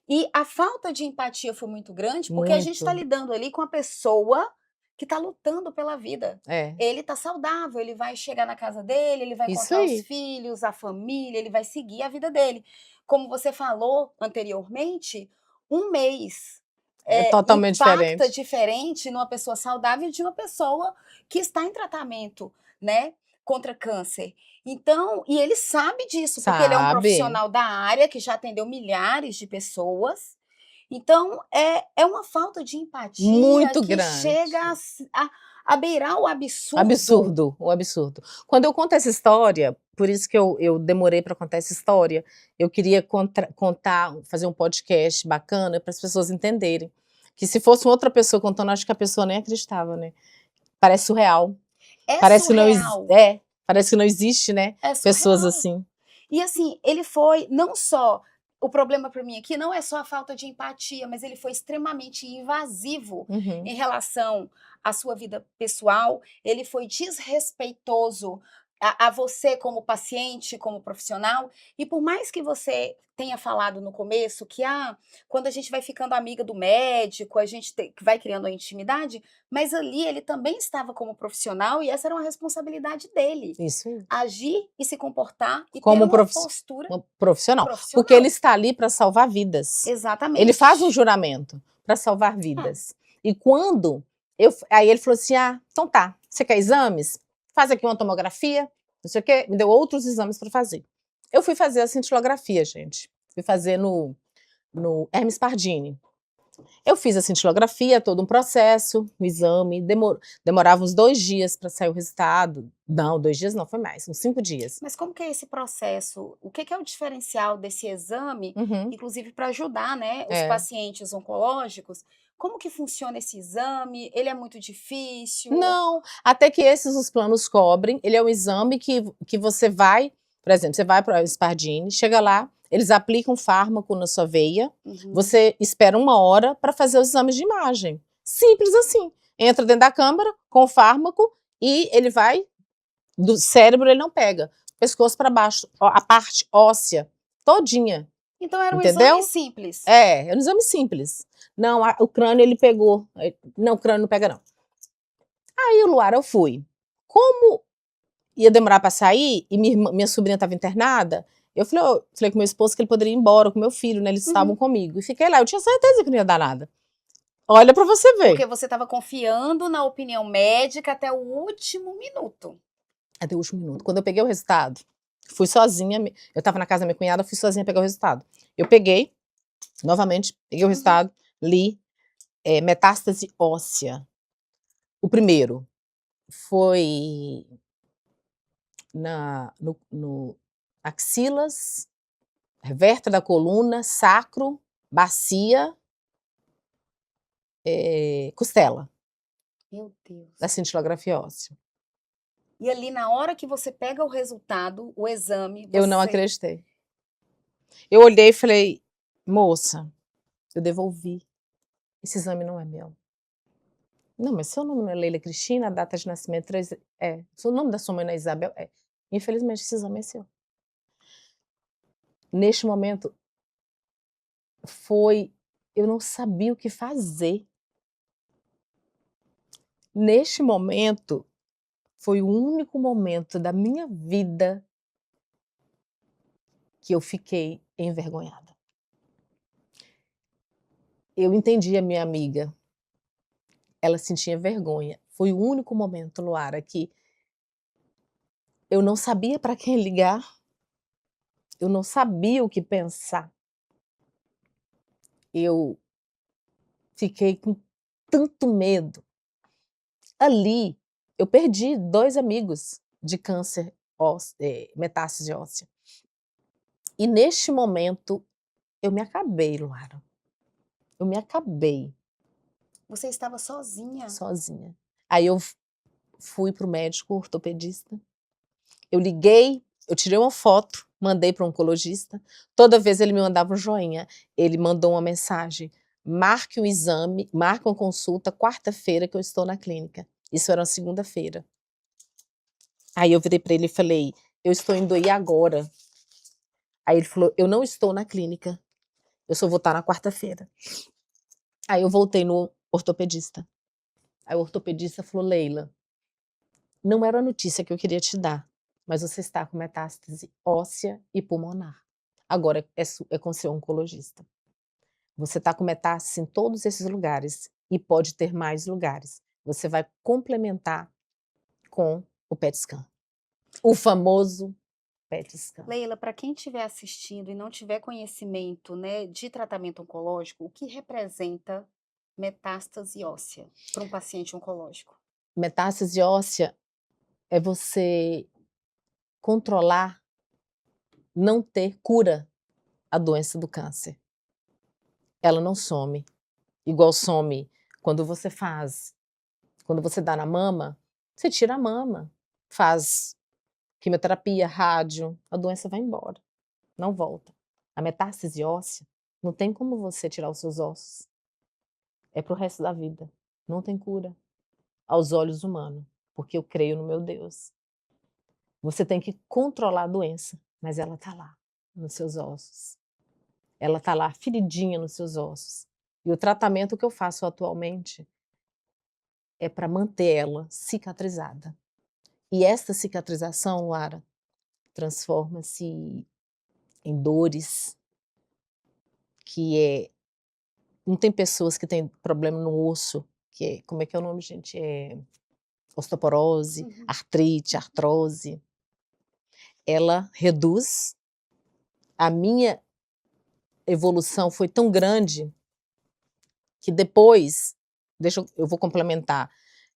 E a falta de empatia foi muito grande, porque a gente está muito. lidando ali com a pessoa que está lutando pela vida. É, Ele está saudável, ele vai chegar na casa dele, ele vai isso encontrar os aí. filhos, a família, ele vai seguir a vida dele. Como você falou anteriormente, um mês É totalmente impacta diferente. diferente numa pessoa saudável de uma pessoa que está em tratamento, né, contra câncer. Então, e ele sabe disso, porque ele é um Sabe? profissional da área que já atendeu milhares de pessoas. Então, é uma falta de empatia Muito que grande. chega a beirar o absurdo. Absurdo, o absurdo. Quando eu conto essa história, por isso que eu demorei para contar essa história, eu queria contar, fazer um podcast bacana para as pessoas entenderem. Que se fosse uma outra pessoa contando, acho que a pessoa nem acreditava, né? Parece surreal. É Parece que não, surreal, parece que não existe, né? é Pessoas surreal. assim. E assim, ele foi não só o problema para mim aqui não é só a falta de empatia, mas ele foi extremamente invasivo Uhum. em relação à sua vida pessoal, ele foi desrespeitoso a você como paciente, como profissional, e por mais que você tenha falado no começo que, quando a gente vai ficando amiga do médico, a gente vai criando a intimidade, mas ali ele também estava como profissional e essa era uma responsabilidade dele. Isso aí. Agir e se comportar e ter Como uma postura um profissional. Porque ele profissional. está ali para salvar vidas. Ele faz um Exatamente. juramento para salvar É. vidas. E quando aí ele falou assim: então tá, você quer exames? Faz aqui uma tomografia, não sei o quê. Me deu outros exames para fazer. Eu fui fazer a cintilografia, gente. Fui fazer no Hermes Pardini. Eu fiz a cintilografia, todo um processo, o exame, demorava uns 2 dias para sair o resultado. Não, 2 dias não, foi mais, uns 5 dias. Mas como que é esse processo? O que que é o diferencial desse exame, Uhum, inclusive para ajudar, né, os é. pacientes oncológicos? Como que funciona esse exame? Ele é muito difícil? Não, até que esses os planos cobrem. Ele é um exame que você vai, por exemplo, você vai para o Spardini, chega lá, eles aplicam fármaco na sua veia, Uhum. você espera 1 hora para fazer os exames de imagem. Simples assim. Entra dentro da câmara com o fármaco e ele vai do cérebro, ele não pega. Pescoço para baixo, a parte óssea todinha, Então era um exame entendeu? simples. É um exame simples. Não, o crânio ele pegou. Não, o crânio não pega não. Aí, Luara, eu fui. Como ia demorar para sair e minha sobrinha estava internada, eu falei com meu esposo que ele poderia ir embora com meu filho, né? Eles estavam Uhum. comigo. E fiquei lá. Eu tinha certeza que não ia dar nada. Olha para você ver. Porque você estava confiando na opinião médica até o último minuto. Até o último minuto. Quando eu peguei o resultado, fui sozinha. Eu estava na casa da minha cunhada, fui sozinha pegar o resultado. Eu peguei, novamente, peguei o Uhum. resultado, li, metástase óssea. O primeiro foi no axilas, vértebra da coluna, sacro, bacia, costela, Meu da Deus. cintilografia óssea. E ali na hora que você pega o resultado, o exame, Eu não você acreditei. Eu olhei e falei, moça, eu devolvi. Esse exame não é meu. Não, mas seu nome não é Leila Cristina, a data de nascimento 3, o nome da sua mãe não é Isabel? É. Infelizmente, esse exame é seu. Neste momento, eu não sabia o que fazer. Neste momento, foi o único momento da minha vida que eu fiquei envergonhada. Eu entendi a minha amiga, ela sentia vergonha. Foi o único momento, Luara, que eu não sabia para quem ligar, eu não sabia o que pensar. Eu fiquei com tanto medo. Ali, eu perdi 2 amigos de câncer metástase óssea. E neste momento, eu me acabei, Luara. Eu me acabei Você estava sozinha? sozinha. Aí eu fui para o médico ortopedista, eu liguei, eu tirei uma foto, mandei para o oncologista, toda vez ele me mandava um joinha, ele mandou uma mensagem: marque um exame, marque uma consulta quarta-feira que eu estou na clínica. Isso era uma segunda-feira. Aí eu virei para ele e falei: eu estou indo aí agora. Aí ele falou: eu não estou na clínica, eu só vou estar na quarta-feira. Aí eu voltei no ortopedista. Aí o ortopedista falou: Leila, não era a notícia que eu queria te dar, mas você está com metástase óssea e pulmonar. Agora é com seu oncologista. Você está com metástase em todos esses lugares e pode ter mais lugares. Você vai complementar com o PET scan. O famoso PET scan. Leila, para quem estiver assistindo e não tiver conhecimento, né, de tratamento oncológico, o que representa metástase óssea para um paciente oncológico? Metástase óssea é você controlar, não ter cura a doença do câncer. Ela não some, igual some quando você dá na mama, você tira a mama, faz quimioterapia, rádio, a doença vai embora, não volta. A metástase óssea, não tem como você tirar os seus ossos. É pro resto da vida. Não tem cura aos olhos humanos, porque eu creio no meu Deus. Você tem que controlar a doença, mas ela tá lá, nos seus ossos. Ela tá lá, feridinha nos seus ossos. E o tratamento que eu faço atualmente é para manter ela cicatrizada. E esta cicatrização, Lara, transforma-se em dores, que não tem pessoas que têm problema no osso, como é que é o nome, gente? Osteoporose, artrite, artrose. Ela reduz. A minha evolução foi tão grande que depois, eu vou complementar,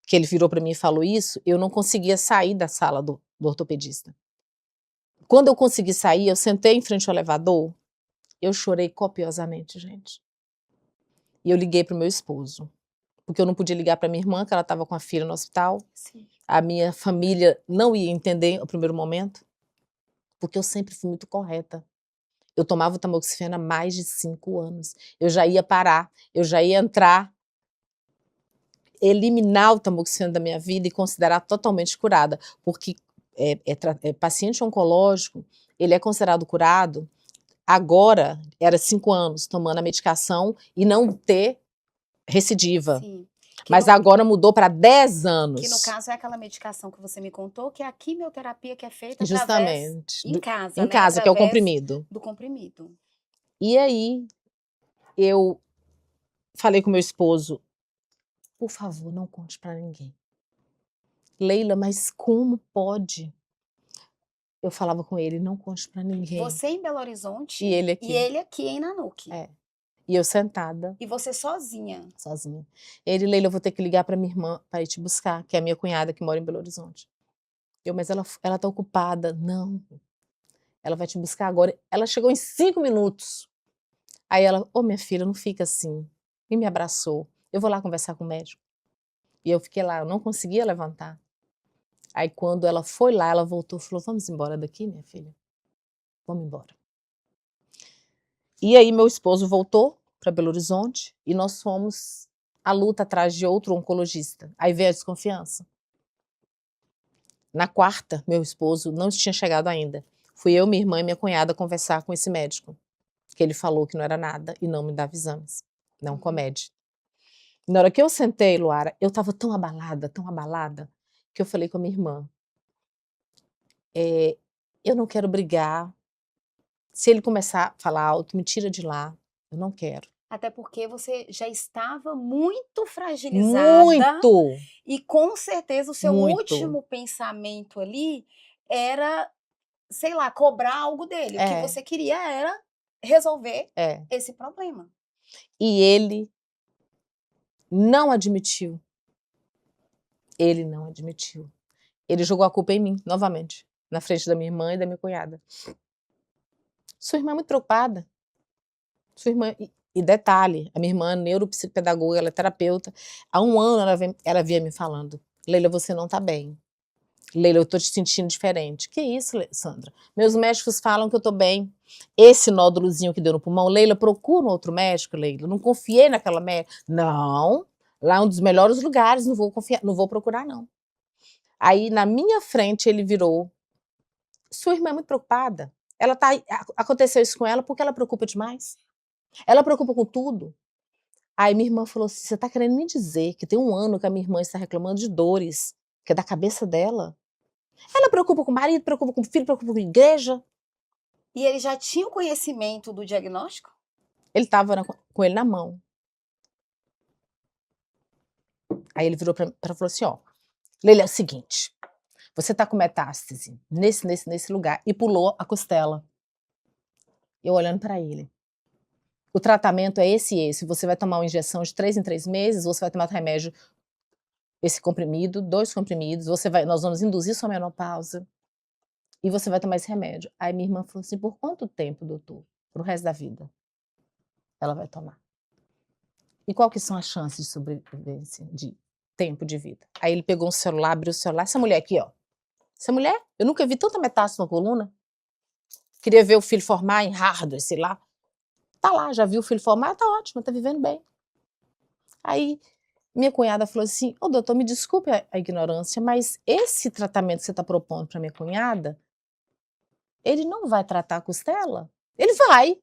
que ele virou para mim e falou isso, eu não conseguia sair da sala do ortopedista. Quando eu consegui sair, eu sentei em frente ao elevador, eu chorei copiosamente, gente. E eu liguei para o meu esposo, porque eu não podia ligar para minha irmã, que ela estava com a filha no hospital. Sim. A minha família não ia entender no primeiro momento, porque eu sempre fui muito correta. Eu tomava tamoxifeno há mais de 5 anos. Eu já ia parar, eu já ia entrar, eliminar o tamoxifeno da minha vida e considerar totalmente curada, porque paciente oncológico, ele é considerado curado. Agora, era 5 anos tomando a medicação e não ter recidiva. Sim. Mas agora mudou para 10 anos. Que no caso é aquela medicação que você me contou, que é a quimioterapia que é feita Justamente. em casa, Em né? casa, que é o Através comprimido. do comprimido. E aí, eu falei com meu esposo, por favor, não conte para ninguém. Leila, mas como pode? Eu falava com ele, não conte para ninguém. Você em Belo Horizonte E ele aqui. e ele aqui em Nanuque. É. E eu sentada. E você sozinha. Sozinha. Ele, Leila, eu vou ter que ligar para minha irmã para ir te buscar, que é a minha cunhada que mora em Belo Horizonte. Mas ela tá ocupada. Não. Ela vai te buscar agora. Ela chegou em 5 minutos. Aí ela, minha filha, não fica assim. E me abraçou. Eu vou lá conversar com o médico. E eu fiquei lá, eu não conseguia levantar. Aí quando ela foi lá, ela voltou e falou, vamos embora daqui, minha filha? Vamos embora. E aí meu esposo voltou para Belo Horizonte e nós fomos à luta atrás de outro oncologista. Aí veio a desconfiança. Na quarta, meu esposo não tinha chegado ainda. Fui eu, minha irmã e minha cunhada conversar com esse médico, que ele falou que não era nada e não me dava exames, não comédia. Na hora que eu sentei, Luara, eu estava tão abalada, que eu falei com a minha irmã, eu não quero brigar, se ele começar a falar alto, me tira de lá, eu não quero. Até porque você já estava muito fragilizada Muito, e com certeza o seu muito. último pensamento ali era, sei lá, cobrar algo dele. O que É, você queria era resolver é. esse problema. E ele não admitiu. Ele não admitiu. Ele jogou a culpa em mim, novamente, na frente da minha irmã e da minha cunhada. Sua irmã é muito preocupada. Sua irmã. E detalhe, a minha irmã é neuropsicopedagoga, ela é terapeuta. Há um ano ela vinha me falando: Leila, você não tá bem. Leila, eu tô te sentindo diferente. Que isso, Sandra? Meus médicos falam que eu tô bem. Esse nódulozinho que deu no pulmão, Leila, procura um outro médico, Leila. Não confiei naquela médica. Não, lá é um dos melhores lugares, não vou confiar, não vou procurar, não. Aí, na minha frente, ele virou. Sua irmã é muito preocupada. Ela tá, aconteceu isso com ela porque ela preocupa demais. Ela preocupa com tudo. Aí minha irmã falou assim: você tá querendo me dizer que tem um ano que a minha irmã está reclamando de dores, que é da cabeça dela? Ela preocupa com o marido, preocupa com o filho, preocupa com a igreja. E ele já tinha o conhecimento do diagnóstico? Ele estava com ele na mão. Aí ele virou pra mim e falou assim: ó, Leila, é o seguinte, você tá com metástase nesse lugar. E pulou a costela. Eu olhando para ele. O tratamento é esse e esse. Você vai tomar uma injeção de 3 em 3 meses, você vai tomar remédio, esse comprimido, 2 comprimidos, nós vamos induzir sua menopausa e você vai tomar esse remédio. Aí minha irmã falou assim: por quanto tempo, doutor? Pro resto da vida. Ela vai tomar. E qual que são as chances de sobrevivência, de tempo de vida? Aí ele pegou um celular, abriu o celular. Essa mulher aqui, ó. Essa mulher, eu nunca vi tanta metástase na coluna. Queria ver o filho formar em Harvard, sei lá. Tá lá, já viu o filho formar, tá ótimo, tá vivendo bem. Aí minha cunhada falou assim: ô doutor, me desculpe a ignorância, mas esse tratamento que você está propondo para minha cunhada, ele não vai tratar a costela? Ele vai.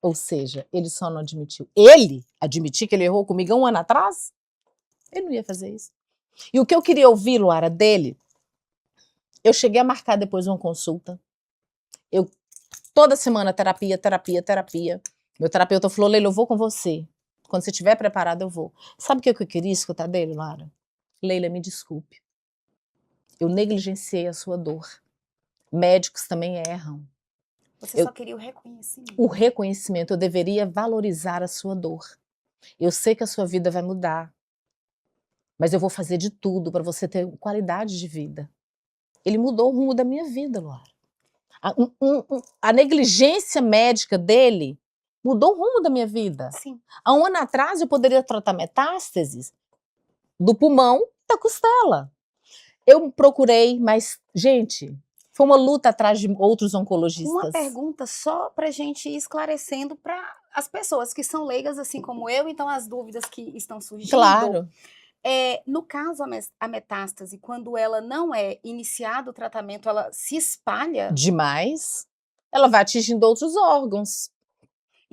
Ou seja, ele só não admitiu. Ele admitir que ele errou comigo há um ano atrás? Ele não ia fazer isso. E o que eu queria ouvir, Luara, dele, eu cheguei a marcar depois uma consulta. Eu, toda semana, terapia. Meu terapeuta falou: Leila, eu vou com você. Quando você estiver preparada, eu vou. Sabe o que eu queria escutar dele, Luara? Leila, me desculpe. Eu negligenciei a sua dor. Médicos também erram. Você só queria o reconhecimento. O reconhecimento, eu deveria valorizar a sua dor. Eu sei que a sua vida vai mudar, mas eu vou fazer de tudo para você ter qualidade de vida. Ele mudou o rumo da minha vida, Laura. A negligência médica dele mudou o rumo da minha vida. Sim. Há um ano atrás eu poderia tratar metástases do pulmão, da costela. Eu procurei, mas, gente, foi uma luta atrás de outros oncologistas. Uma pergunta só para a gente ir esclarecendo para as pessoas que são leigas, assim como eu, então as dúvidas que estão surgindo. Claro. No caso, a metástase, quando ela não é iniciado o tratamento, ela se espalha? Demais. Ela vai atingindo outros órgãos.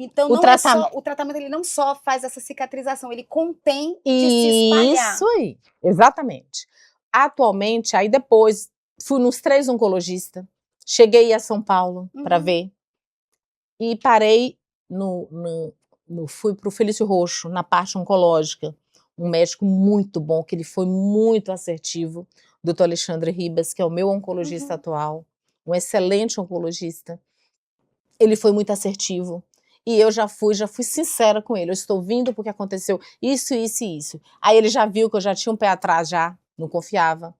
Então, o tratamento ele não só faz essa cicatrização, ele contém de se espalhar. Isso aí, exatamente. Atualmente, aí depois, fui nos 3 oncologistas, cheguei a São Paulo para ver, e parei fui para o Felício Roxo, na parte oncológica, um médico muito bom, que ele foi muito assertivo, doutor Alexandre Ribas, que é o meu oncologista atual, um excelente oncologista. Ele foi muito assertivo. E eu já fui sincera com ele. Eu estou vindo porque aconteceu isso, isso e isso. Aí ele já viu que eu já tinha um pé atrás, já não confiava.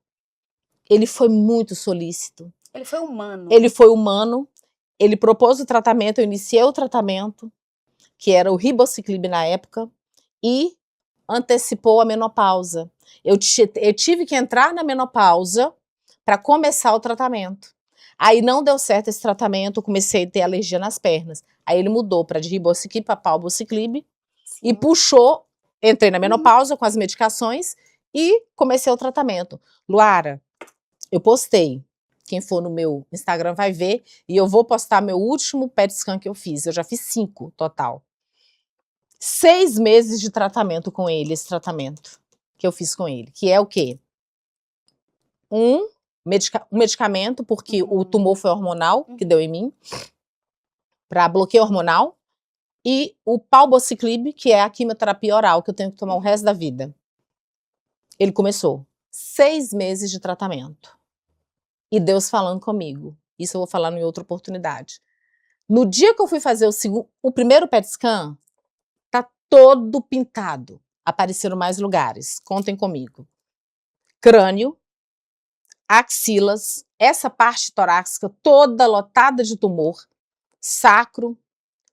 Ele foi muito solícito. Ele foi humano. Ele foi humano. Ele propôs o tratamento, eu iniciei o tratamento, que era o ribociclib na época, e antecipou a menopausa. Eu tive que entrar na menopausa para começar o tratamento. Aí não deu certo esse tratamento, comecei a ter alergia nas pernas. Aí ele mudou para de ribociclib para palbociclib e puxou, entrei na menopausa com as medicações e comecei o tratamento. Luara, eu postei, quem for no meu Instagram vai ver, e eu vou postar meu último PET scan que eu fiz, eu já fiz 5 total. 6 meses de tratamento com ele, esse tratamento que eu fiz com ele, que é o quê? Um medicamento, porque o tumor foi hormonal, que deu em mim, para bloqueio hormonal, e o palbociclib, que é a quimioterapia oral, que eu tenho que tomar o resto da vida. Ele começou 6 meses de tratamento. E Deus falando comigo. Isso eu vou falar em outra oportunidade. No dia que eu fui fazer o primeiro PET scan, tá todo pintado. Apareceram mais lugares. Contem comigo. Crânio, axilas, essa parte torácica toda lotada de tumor, sacro,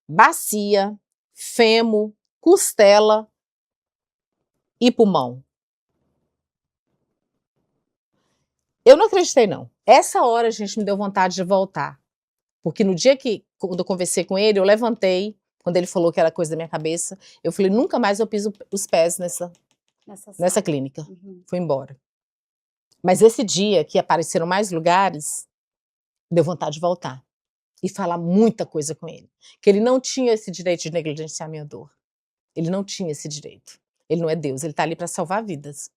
bacia, fêmur, costela e pulmão. Eu não acreditei, não. Essa hora, a gente, me deu vontade de voltar. Porque no dia quando eu conversei com ele, eu levantei, quando ele falou que era coisa da minha cabeça, eu falei, nunca mais eu piso os pés nessa clínica. Fui embora. Mas esse dia que apareceram mais lugares, deu vontade de voltar. E falar muita coisa com ele. Que ele não tinha esse direito de negligenciar minha dor. Ele não tinha esse direito. Ele não é Deus, ele tá ali para salvar vidas.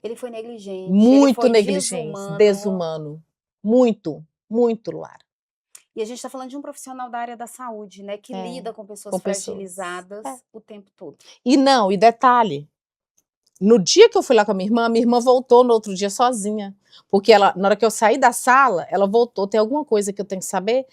Ele foi negligente. Muito ele foi negligente, desumano. Muito, muito, Luara. E a gente está falando de um profissional da área da saúde, né? Que lida com pessoas fragilizadas o tempo todo. E detalhe, no dia que eu fui lá com a minha irmã voltou no outro dia sozinha. Porque ela, na hora que eu saí da sala, ela voltou. Tem alguma coisa que eu tenho que saber?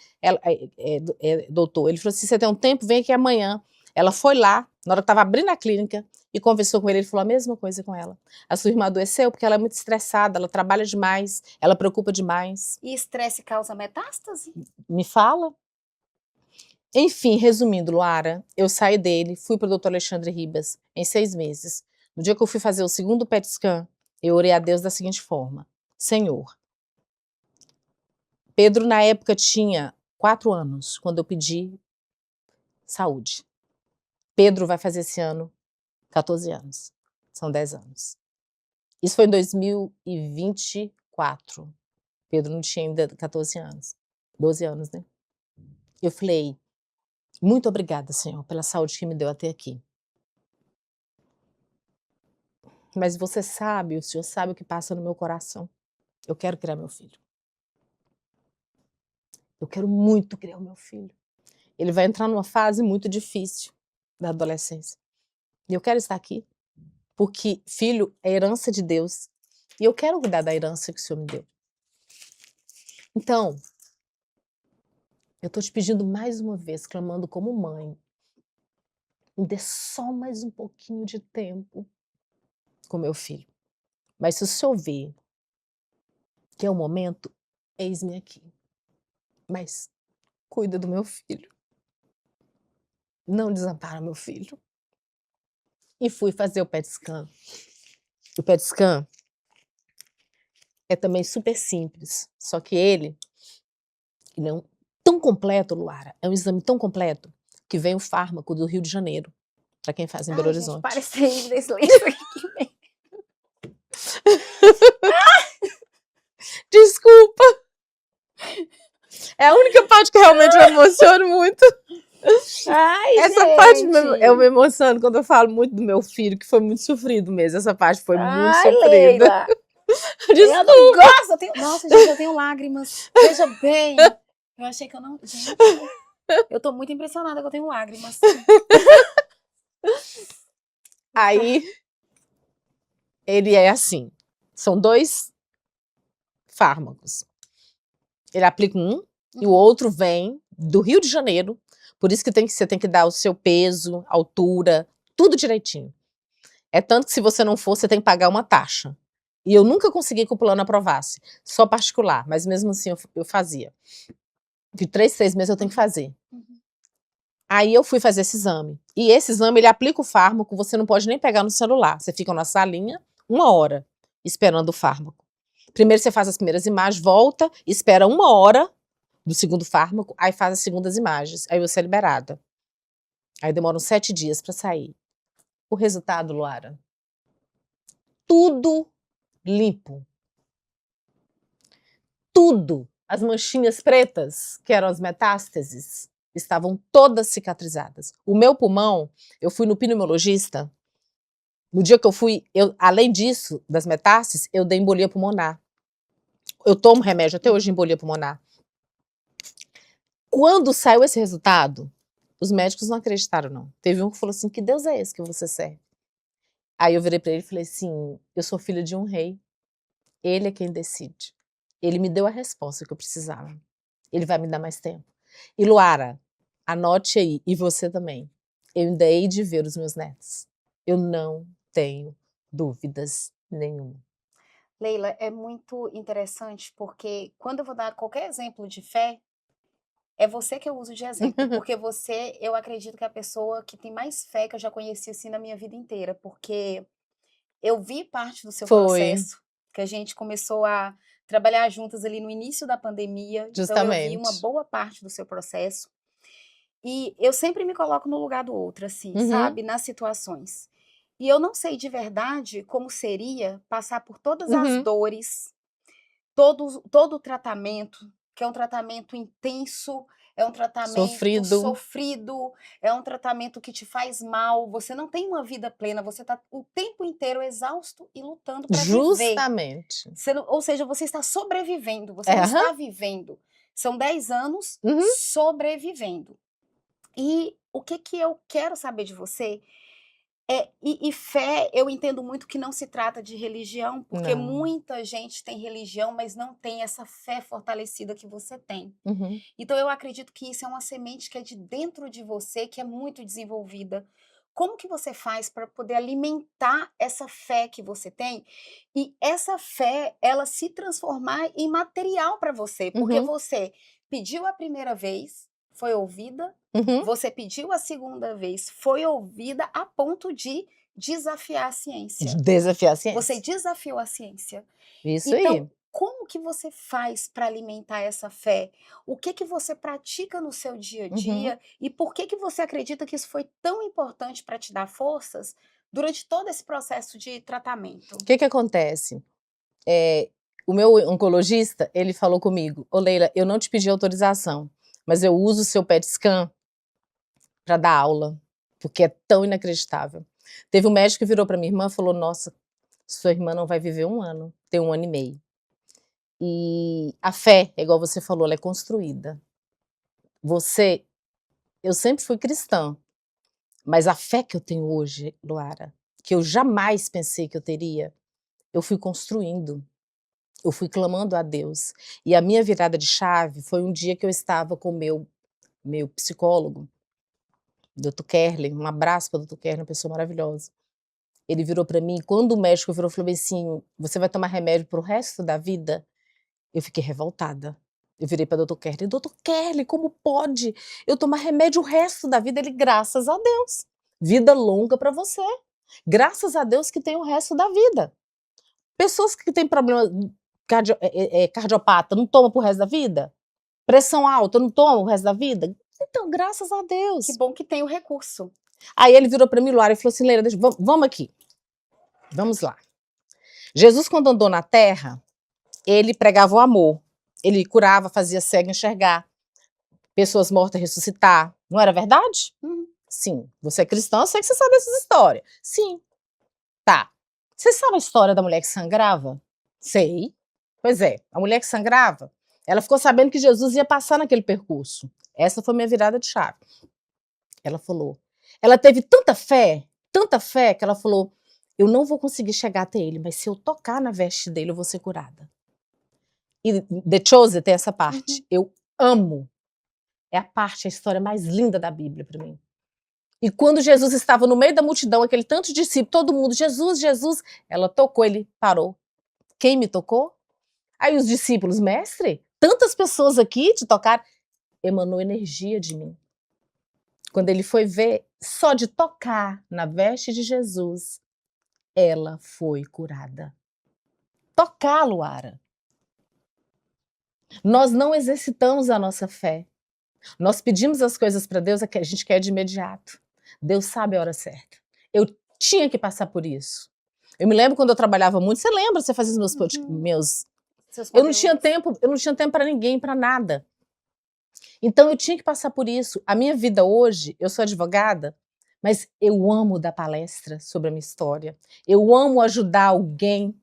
Doutor, ele falou assim, você tem um tempo? Vem aqui amanhã. Ela foi lá, na hora que estava abrindo a clínica, e conversou com ele. Ele falou a mesma coisa com ela. A sua irmã adoeceu porque ela é muito estressada, ela trabalha demais, ela preocupa demais. E estresse causa metástase? Me fala. Enfim, resumindo, Luara, eu saí dele, fui para o Dr. Alexandre Ribas em 6 meses. No dia que eu fui fazer o segundo PET scan, eu orei a Deus da seguinte forma: Senhor, Pedro na época tinha 4 anos, quando eu pedi saúde. Pedro vai fazer esse ano 14 anos. São 10 anos. Isso foi em 2024. Pedro não tinha ainda 14 anos. 12 anos, né? Eu falei, muito obrigada, Senhor, pela saúde que me deu até aqui. Mas você sabe, o Senhor sabe o que passa no meu coração. Eu quero criar meu filho. Eu quero muito criar o meu filho. Ele vai entrar numa fase muito difícil da adolescência. E eu quero estar aqui, porque filho é herança de Deus. E eu quero cuidar da herança que o Senhor me deu. Então, eu estou te pedindo mais uma vez, clamando como mãe, me dê só mais um pouquinho de tempo com meu filho. Mas se o Senhor vê que é o momento, eis-me aqui. Mas cuida do meu filho. Não desampara meu filho. E fui fazer o PET scan. O PET scan é também super simples, só que ele é tão completo, Luara, é um exame tão completo, que vem o fármaco do Rio de Janeiro, para quem faz em Belo Horizonte. Parece desse livro aqui. Desculpa! É a única parte que realmente me emociono muito. Ai, essa gente. Parte eu me emociono quando eu falo muito do meu filho, que foi muito sofrido mesmo. Essa parte foi muito sofrida. Leila. Desculpa. Eu gosto, eu tenho... Nossa, gente, eu tenho lágrimas. Veja bem. Eu achei que eu não... Gente, eu tô muito impressionada que eu tenho lágrimas. Aí, ele é assim. São 2 fármacos. Ele aplica um e o outro vem do Rio de Janeiro. Por isso que você tem que dar o seu peso, altura, tudo direitinho. É tanto que se você não for, você tem que pagar uma taxa. E eu nunca consegui que o plano aprovasse. Só particular, mas mesmo assim eu fazia. De 3 em 3 meses eu tenho que fazer. Aí eu fui fazer esse exame. E esse exame, ele aplica o fármaco, você não pode nem pegar no celular. Você fica na salinha 1 hora esperando o fármaco. Primeiro você faz as primeiras imagens, volta, espera 1 hora do segundo fármaco, aí faz as segundas imagens. Aí você é liberada. Aí demora uns 7 dias para sair. O resultado, Luara? Tudo limpo. Tudo. As manchinhas pretas, que eram as metástases, estavam todas cicatrizadas. O meu pulmão, eu fui no pneumologista. No dia que eu fui, além disso, das metástases, eu dei embolia pulmonar. Eu tomo remédio até hoje de embolia pulmonar. Quando saiu esse resultado, Os médicos não acreditaram, não. Teve um que falou assim, que Deus é esse que você serve? Aí eu virei pra ele e falei assim, eu sou filha de um rei. Ele é quem decide. Ele me deu a resposta que eu precisava. Ele vai me dar mais tempo. E Luara, anote aí, e você também. Eu ainda hei de ver os meus netos. Eu não tenho dúvidas nenhuma. Leila, é muito interessante porque quando eu vou dar qualquer exemplo de fé, é você que eu uso de exemplo, porque você, eu acredito que é a pessoa que tem mais fé que eu já conheci assim na minha vida inteira, porque eu vi parte do seu Foi, processo, que a gente começou a trabalhar juntas ali no início da pandemia, então eu vi uma justamente. boa parte do seu processo. E eu sempre me coloco no lugar do outro, assim, Uhum, sabe? Nas situações. E eu não sei de verdade como seria passar por todas as uhum. dores, todo o tratamento, que é um tratamento intenso, é um tratamento Sofrido, sofrido, é um tratamento que te faz mal, você não tem uma vida plena, você está o tempo inteiro exausto e lutando para viver. justamente. Ou seja, você está sobrevivendo, você É, não aham, está vivendo. São 10 anos uhum, sobrevivendo. E o que que eu quero saber de você e fé, eu entendo muito que não se trata de religião, porque não. muita gente tem religião, mas não tem essa fé fortalecida que você tem. Uhum. Então eu acredito que isso é uma semente que é de dentro de você, que é muito desenvolvida. Como que você faz para poder alimentar essa fé que você tem e essa fé, ela se transformar em material para você? Porque Uhum, você pediu a primeira vez, foi ouvida, uhum. você pediu a segunda vez, foi ouvida a ponto de desafiar a ciência. Desafiar a Você ciência. desafiou a ciência. Isso Então, aí. como que você faz para alimentar essa fé? O que que você pratica no seu dia a Uhum. dia e por que que você acredita que isso foi tão importante para te dar forças durante todo esse processo de O tratamento? que que acontece? O meu oncologista, ele falou comigo: "Ô Leila, eu não te pedi autorização, mas eu uso o seu PET scan para dar aula, porque é tão inacreditável". Teve um médico que virou para minha irmã e falou: "Nossa, sua irmã não vai viver 1 ano, tem 1 ano e meio". E a fé, é igual você falou, ela é construída. Você Eu sempre fui cristã, mas a fé que eu tenho hoje, Luara, que eu jamais pensei que eu teria, eu fui construindo. Eu fui clamando a Deus. E a minha virada de chave foi um dia que eu estava com o meu psicólogo, doutor Kerlin, um abraço para o doutor Kerlin, uma pessoa maravilhosa. Ele virou para mim, quando o médico virou, falou assim: "Você vai tomar remédio para o resto da vida?" Eu fiquei revoltada. Eu virei para doutor Kerlin: "Doutor Kerlin, como pode eu tomar remédio o resto da vida?" Ele: "Graças a Deus, vida longa para você. Graças a Deus que tem o resto da vida. Pessoas que têm problema cardiopata, não toma para o resto da vida? Pressão alta, não toma o resto da vida? Então, graças a Que Deus." bom que tem o recurso. Aí ele virou para mim, Luara, e falou assim: "Leila, vamos aqui, vamos lá. Jesus, quando andou na terra, ele pregava o amor. Ele curava, fazia cego enxergar, pessoas mortas ressuscitar. Não era verdade?" Uhum. Sim. Você é cristã, eu sei que você sabe essas histórias. Sim. Tá. Você sabe a história da mulher que sangrava? Sei. Pois é, a mulher que sangrava, ela ficou sabendo que Jesus ia passar naquele percurso. Essa foi minha virada de chave. Ela falou. Ela teve tanta fé, que ela falou: "Eu não vou conseguir chegar até ele, mas se eu tocar na veste dele, eu vou ser curada." E The Chosen tem essa parte. Uhum. Eu amo. É a parte, a história mais linda da Bíblia para mim. E quando Jesus estava no meio da multidão, aquele tanto de discípulo, todo mundo, Jesus, Jesus, ela tocou, ele parou. Quem me tocou? Aí os discípulos, mestre, tantas pessoas aqui te tocaram, emanou energia de mim. Quando ele foi ver, só de tocar na veste de Jesus, ela foi curada. Tocar, Luara. Nós não exercitamos a nossa fé. Nós pedimos as coisas para Deus, é que a gente quer de imediato. Deus sabe a hora certa. Eu tinha que passar por isso. Eu me lembro quando eu trabalhava muito, você lembra, você fazia os Uhum. meus. Seus Eu conteúdos. não tinha tempo para ninguém, para nada. Então eu tinha que passar por isso. A minha vida hoje, eu sou advogada, mas eu amo dar palestra sobre a minha história. Eu amo ajudar alguém.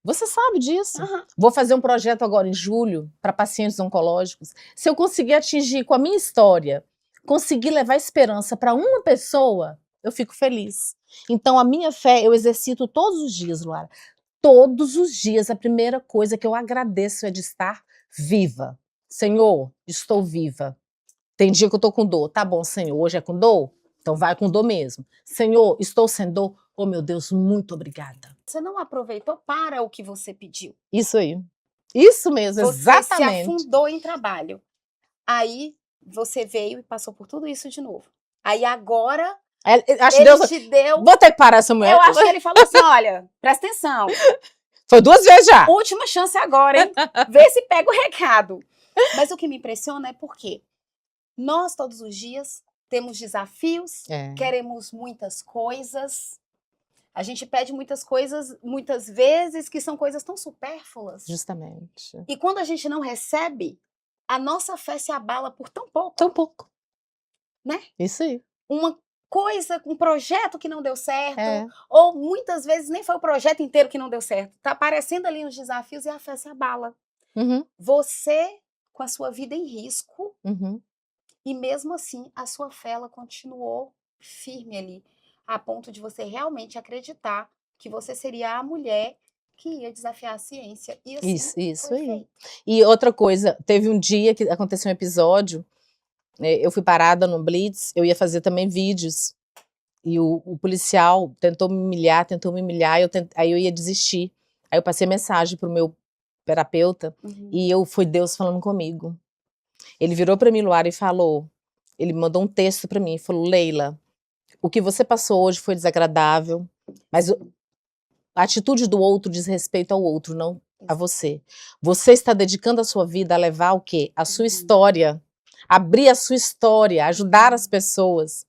Você sabe disso. Aham. Vou fazer um projeto agora em julho para pacientes oncológicos. Se eu conseguir atingir com a minha história conseguir levar esperança para uma pessoa, eu fico feliz. Então, a minha fé, eu exercito todos os dias, Luara. Todos os dias, a primeira coisa que eu agradeço é de estar viva. Senhor, estou viva. Tem dia que eu tô com dor. Tá bom, Senhor, hoje é com dor? Então vai com dor mesmo. Senhor, estou sem dor. Oh, meu Deus, muito obrigada. Você não aproveitou para o que você pediu. Isso aí. Isso mesmo, Você exatamente. se afundou em trabalho. Aí você veio e passou por tudo isso de novo. Aí agora Acho ele Deus, te deu... vou ter que parar essa mulher. Eu acho que ele falou assim, olha, presta atenção. Foi 2 vezes já. Última chance agora, hein? Vê se pega o recado. Mas o que me impressiona é porque nós todos os dias temos desafios, queremos muitas coisas. A gente pede muitas coisas, muitas vezes, que são coisas tão supérfluas. Justamente. E quando a gente não recebe, a nossa fé se abala por tão pouco. Tão pouco. Né? Isso aí. Uma coisa, um projeto que não deu certo, ou muitas vezes nem foi o projeto inteiro que não deu certo. Tá aparecendo ali os desafios e a fé se abala. Você, com a sua vida em risco, e mesmo assim a sua fé ela continuou firme ali, a ponto de você realmente acreditar que você seria a mulher que ia desafiar a ciência. E assim isso aí. E outra coisa, teve um dia que aconteceu um episódio, eu fui parada no Blitz, eu ia fazer também vídeos, e o policial tentou me humilhar, aí eu ia desistir. Aí eu passei mensagem pro meu terapeuta, e foi Deus falando comigo. Ele virou para mim, Luara, e falou, ele mandou um texto para mim, falou, Leila, o que você passou hoje foi desagradável, mas a atitude do outro diz respeito ao outro, não a você. Você está dedicando a sua vida a levar o quê? A sua história, abrir a sua história, ajudar as pessoas.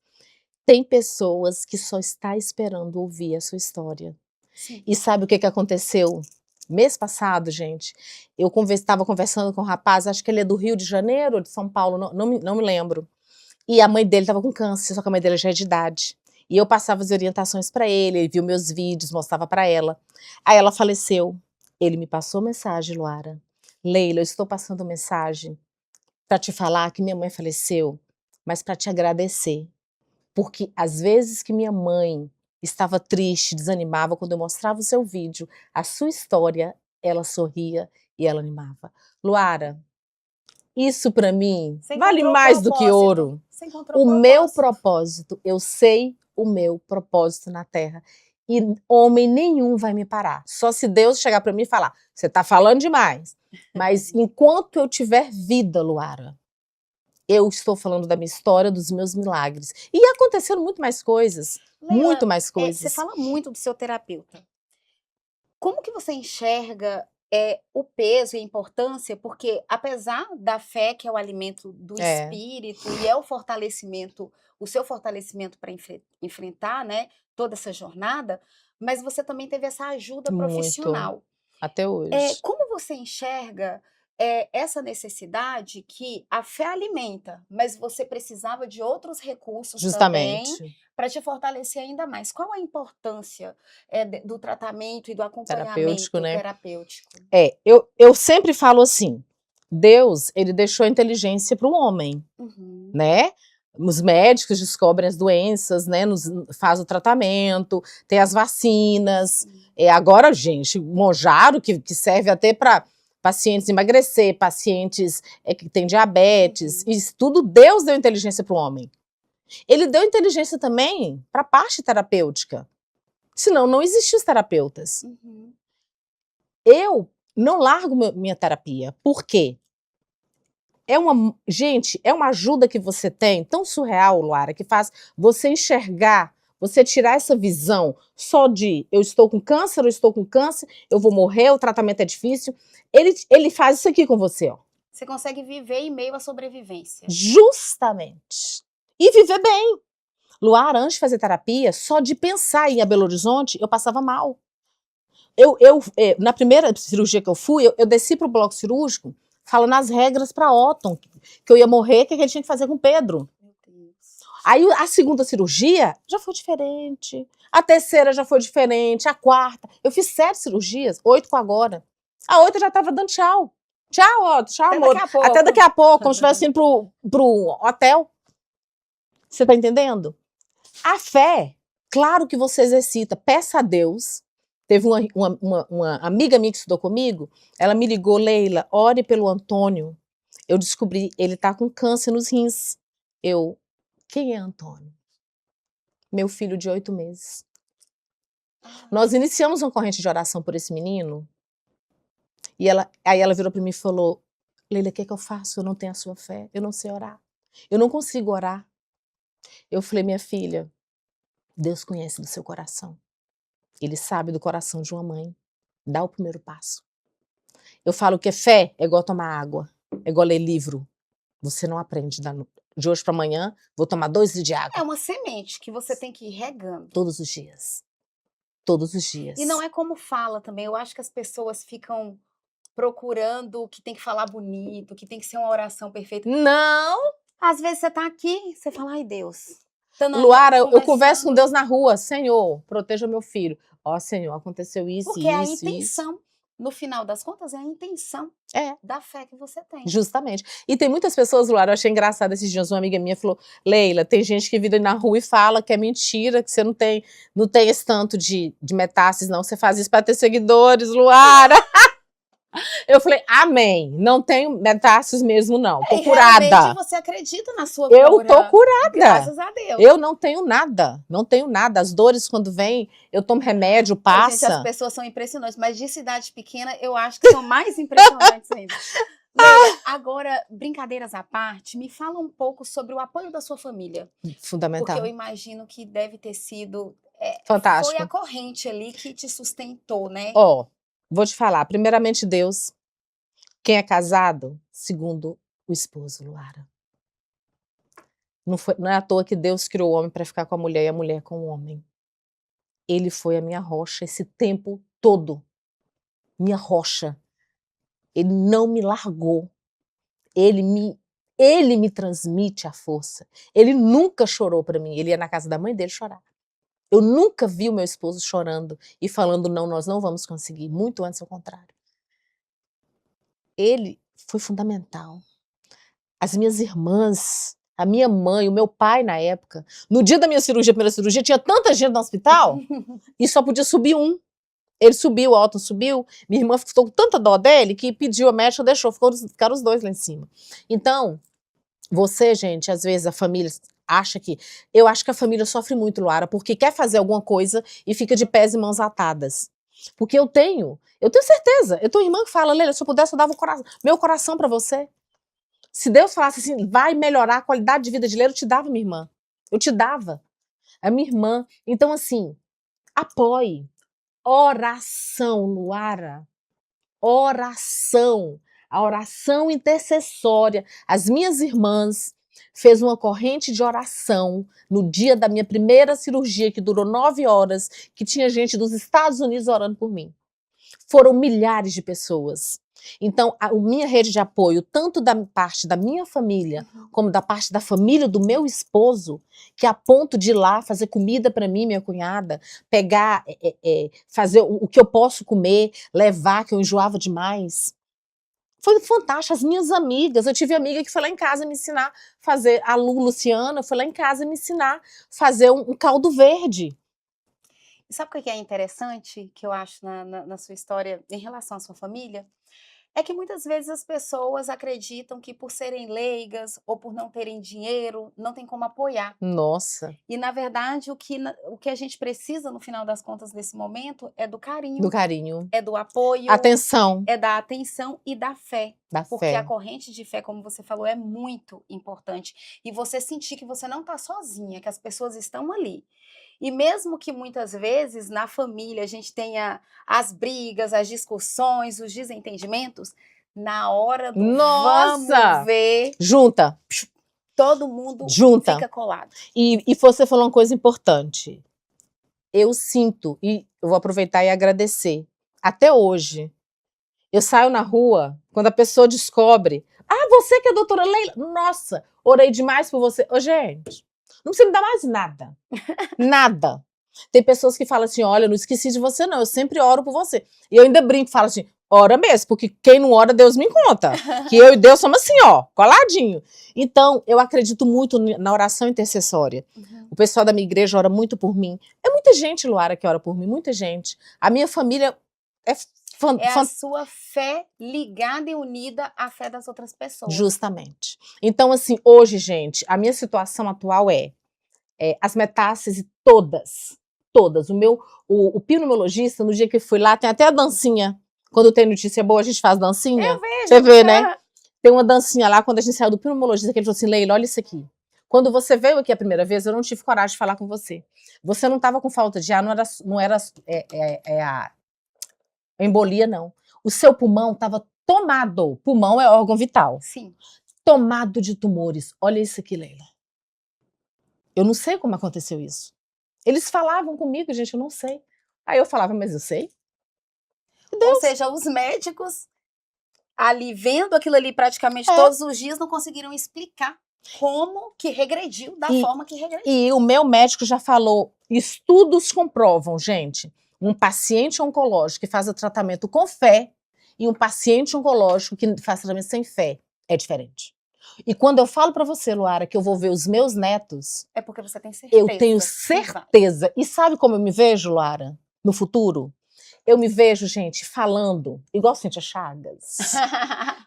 Tem pessoas que só estão esperando ouvir a sua história. Sim. E sabe o que aconteceu? Mês passado, gente, eu estava conversando com um rapaz, acho que ele é do Rio de Janeiro ou de São Paulo, não me lembro. E a mãe dele estava com câncer, só que a mãe dele já é de idade. E eu passava as orientações para ele viu meus vídeos, mostrava para ela. Aí ela faleceu. Ele me passou mensagem, Luara. Leila, eu estou passando mensagem para te falar que minha mãe faleceu, mas para te agradecer. Porque às vezes que minha mãe estava triste, desanimava, quando eu mostrava o seu vídeo, a sua história, ela sorria e ela animava. Luara, isso para mim vale mais do que ouro. O meu propósito, eu sei o meu propósito na Terra. E homem nenhum vai me parar. Só se Deus chegar para mim e falar, você tá falando demais. Mas enquanto eu tiver vida, Luara, eu estou falando da minha história, dos meus milagres. E aconteceram muito mais coisas. Leila, muito mais coisas. Você fala muito do seu terapeuta. Como que você enxerga o peso e a importância? Porque apesar da fé, que é o alimento do espírito, e é o seu fortalecimento para enfrentar, né, toda essa jornada, mas você também teve essa ajuda profissional. Até hoje. Como você enxerga essa necessidade que a fé alimenta, mas você precisava de outros recursos também para te fortalecer ainda mais? Qual a importância do tratamento e do acompanhamento terapêutico? Eu sempre falo assim, Deus, ele deixou a inteligência para o homem, né? Os médicos descobrem as doenças, né? Faz o tratamento, tem as vacinas. Agora, gente, o Monjaro, que serve até para pacientes emagrecer, pacientes que têm diabetes, isso tudo Deus deu inteligência para o homem. Ele deu inteligência também para a parte terapêutica. Senão não existiam os terapeutas. Eu não largo minha terapia. Por quê? Gente, é uma ajuda que você tem, tão surreal, Luara, que faz você enxergar, você tirar essa visão só de eu estou com câncer, eu vou morrer, o tratamento é difícil. Ele faz isso aqui com você, ó. Você consegue viver em meio à sobrevivência. Justamente. E viver bem. Luara, antes de fazer terapia, só de pensar em ir a Belo Horizonte, eu passava mal. Na primeira cirurgia que eu fui, eu desci para o bloco cirúrgico, falando as regras para Otton, que eu ia morrer, que ele tinha que fazer com o Pedro. Meu Deus. Aí a segunda cirurgia já foi diferente, a terceira já foi diferente, a quarta. Eu fiz 7 cirurgias, 8 com agora. A 8 já estava dando tchau. Tchau, Otton, tchau, amor. Até daqui a pouco, como se estivesse indo pro hotel. Você tá entendendo? A fé, claro que você exercita. Peça a Deus. Teve uma amiga minha que estudou comigo, ela me ligou, Leila, ore pelo Antônio. Eu descobri, ele tá com câncer nos rins. Quem é Antônio? Meu filho de 8 meses. Nós iniciamos uma corrente de oração por esse menino, e aí ela virou para mim e falou, Leila, o que é que eu faço? Eu não tenho a sua fé, eu não sei orar. Eu não consigo orar. Eu falei, minha filha, Deus conhece do seu coração. Ele sabe do coração de uma mãe. Dá o primeiro passo. Eu falo que fé é igual tomar água, é igual ler livro. Você não aprende de hoje para amanhã, vou tomar 2 litros de água. É uma semente que você tem que ir regando. Todos os dias. Todos os dias. E não é como fala também. Eu acho que as pessoas ficam procurando que tem que falar bonito, que tem que ser uma oração perfeita. Não! Às vezes você tá aqui, você fala, ai Deus. Luara, eu converso com Deus na rua. Senhor, proteja meu filho. Ó, Senhor, aconteceu isso, porque é a isso, intenção. No final das contas, é a intenção da fé que você tem. Justamente. E tem muitas pessoas, Luara, eu achei engraçado esses dias, uma amiga minha falou, Leila, tem gente que vira na rua e fala que é mentira, que você não tem esse tanto de metástases, não. Você faz isso para ter seguidores, Luara. Eu falei, amém. Não tenho metástases mesmo, não. Tô curada. Realmente você acredita na sua cura. Eu tô curada. Graças a Deus. Eu não tenho nada. Não tenho nada. As dores, quando vêm, eu tomo remédio, passa. Gente, as pessoas são impressionantes, mas de cidade pequena, eu acho que são mais impressionantes ainda. Leila, agora, brincadeiras à parte, me fala um pouco sobre o apoio da sua família. Fundamental. Porque eu imagino que deve ter sido... fantástico. Foi a corrente ali que te sustentou, né? Ó, vou te falar. Primeiramente, Deus. Quem é casado, segundo o esposo, Luara. Não é à toa que Deus criou o homem para ficar com a mulher e a mulher com o homem. Ele foi a minha rocha esse tempo todo. Minha rocha. Ele não me largou. Ele me transmite a força. Ele nunca chorou para mim. Ele ia na casa da mãe dele chorar. Eu nunca vi o meu esposo chorando e falando, não, nós não vamos conseguir. Muito antes, ao contrário. Ele foi fundamental. As minhas irmãs, a minha mãe, o meu pai na época, no dia da minha cirurgia, primeira cirurgia, tinha tanta gente no hospital e só podia subir um. Ele subiu, o Alton subiu, minha irmã ficou com tanta dó dele que pediu a médica, deixou, ficaram os 2 lá em cima. Então, você, gente, às vezes a família acha que... Eu acho que a família sofre muito, Luara, porque quer fazer alguma coisa e fica de pés e mãos atadas. Porque eu tenho certeza, eu tenho uma irmã que fala, Leila, se eu pudesse eu dava meu coração pra você. Se Deus falasse assim, vai melhorar a qualidade de vida de Leila, eu te dava, minha irmã. Eu te dava. A minha irmã. Então, assim, apoie. Oração, Luara. Oração. A oração intercessória. As minhas irmãs fez uma corrente de oração no dia da minha primeira cirurgia, que durou 9 horas, que tinha gente dos Estados Unidos orando por mim. Foram milhares de pessoas. Então, a minha rede de apoio, tanto da parte da minha família, como da parte da família do meu esposo, que a ponto de ir lá fazer comida para mim, minha cunhada, pegar, fazer o que eu posso comer, levar, que eu enjoava demais. Foi fantástico. As minhas amigas, eu tive amiga que foi lá em casa me ensinar a fazer, a Lu Luciana foi lá em casa me ensinar a fazer um caldo verde. E sabe o que é interessante, que eu acho na sua história em relação à sua família? É que muitas vezes as pessoas acreditam que por serem leigas ou por não terem dinheiro, não tem como apoiar. Nossa. E na verdade o que a gente precisa no final das contas nesse momento é do carinho. Do carinho. É do apoio. Atenção. É da atenção e da fé. Porque fé. a corrente de fé, como você falou, é muito importante. E você sentir que você não está sozinha, que as pessoas estão ali. E mesmo que muitas vezes na família a gente tenha as brigas, as discussões, os desentendimentos, na hora do vamos ver, junta, todo mundo fica colado. E você falou uma coisa importante. Eu sinto, e eu vou aproveitar e agradecer, até hoje, eu saio na rua, quando a pessoa descobre, você que é a doutora Leila, nossa, orei demais por você. Ô, gente, não precisa me dar mais nada. Nada. Tem pessoas que falam assim, olha, eu não esqueci de você não, eu sempre oro por você. E eu ainda brinco, falo assim, ora mesmo, porque quem não ora, Deus me conta. Que eu e Deus somos assim, ó, coladinho. Então, eu acredito muito na oração intercessória. O pessoal da minha igreja ora muito por mim. É muita gente, Luara, que ora por mim, muita gente. A minha família é É a sua fé ligada e unida à fé das outras pessoas. Justamente. Então, assim, hoje, gente, a minha situação atual é as metástases todas. O pneumologista, no dia que eu fui lá, tem até a dancinha. Quando tem notícia boa, a gente faz dancinha. Eu vejo. Você vê, né? Tem uma dancinha lá, quando a gente saiu do pneumologista, que ele falou assim, Leila, olha isso aqui. Quando você veio aqui a primeira vez, eu não tive coragem de falar com você. Você não estava com falta de ar, não era a embolia, não. O seu pulmão estava tomado. Pulmão é órgão vital. Sim. Tomado de tumores. Olha isso aqui, Leila. Eu não sei como aconteceu isso. Eles falavam comigo, gente, eu não sei. Aí eu falava, mas eu sei. Ou seja, os médicos ali vendo aquilo ali praticamente todos os dias não conseguiram explicar como que regrediu da forma que regrediu. E o meu médico já falou, estudos comprovam, gente, um paciente oncológico que faz o tratamento com fé e um paciente oncológico que faz tratamento sem fé é diferente. E quando eu falo pra você, Luara, que eu vou ver os meus netos, é porque você tem certeza. Eu tenho certeza. E sabe como eu me vejo, Luara, no futuro? Eu me vejo, gente, falando, igual Cíntia Chagas,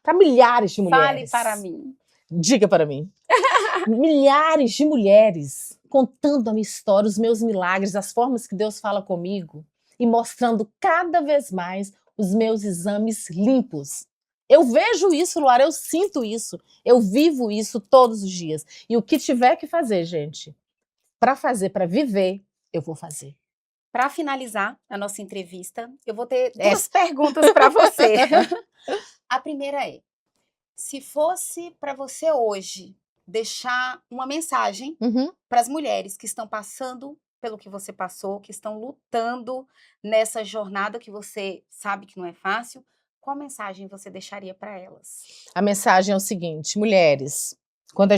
para milhares de mulheres. Fale para mim. Diga para mim. Milhares de mulheres contando a minha história, os meus milagres, as formas que Deus fala comigo e mostrando cada vez mais os meus exames limpos. Eu vejo isso, Luara, eu sinto isso, eu vivo isso todos os dias. E o que tiver que fazer, gente, para viver, eu vou fazer. Para finalizar a nossa entrevista, eu vou ter duas perguntas para você. A primeira é, se fosse para você hoje deixar uma mensagem para as mulheres que estão passando pelo que você passou, que estão lutando nessa jornada que você sabe que não é fácil, qual mensagem você deixaria para elas? A mensagem é o seguinte, mulheres, quando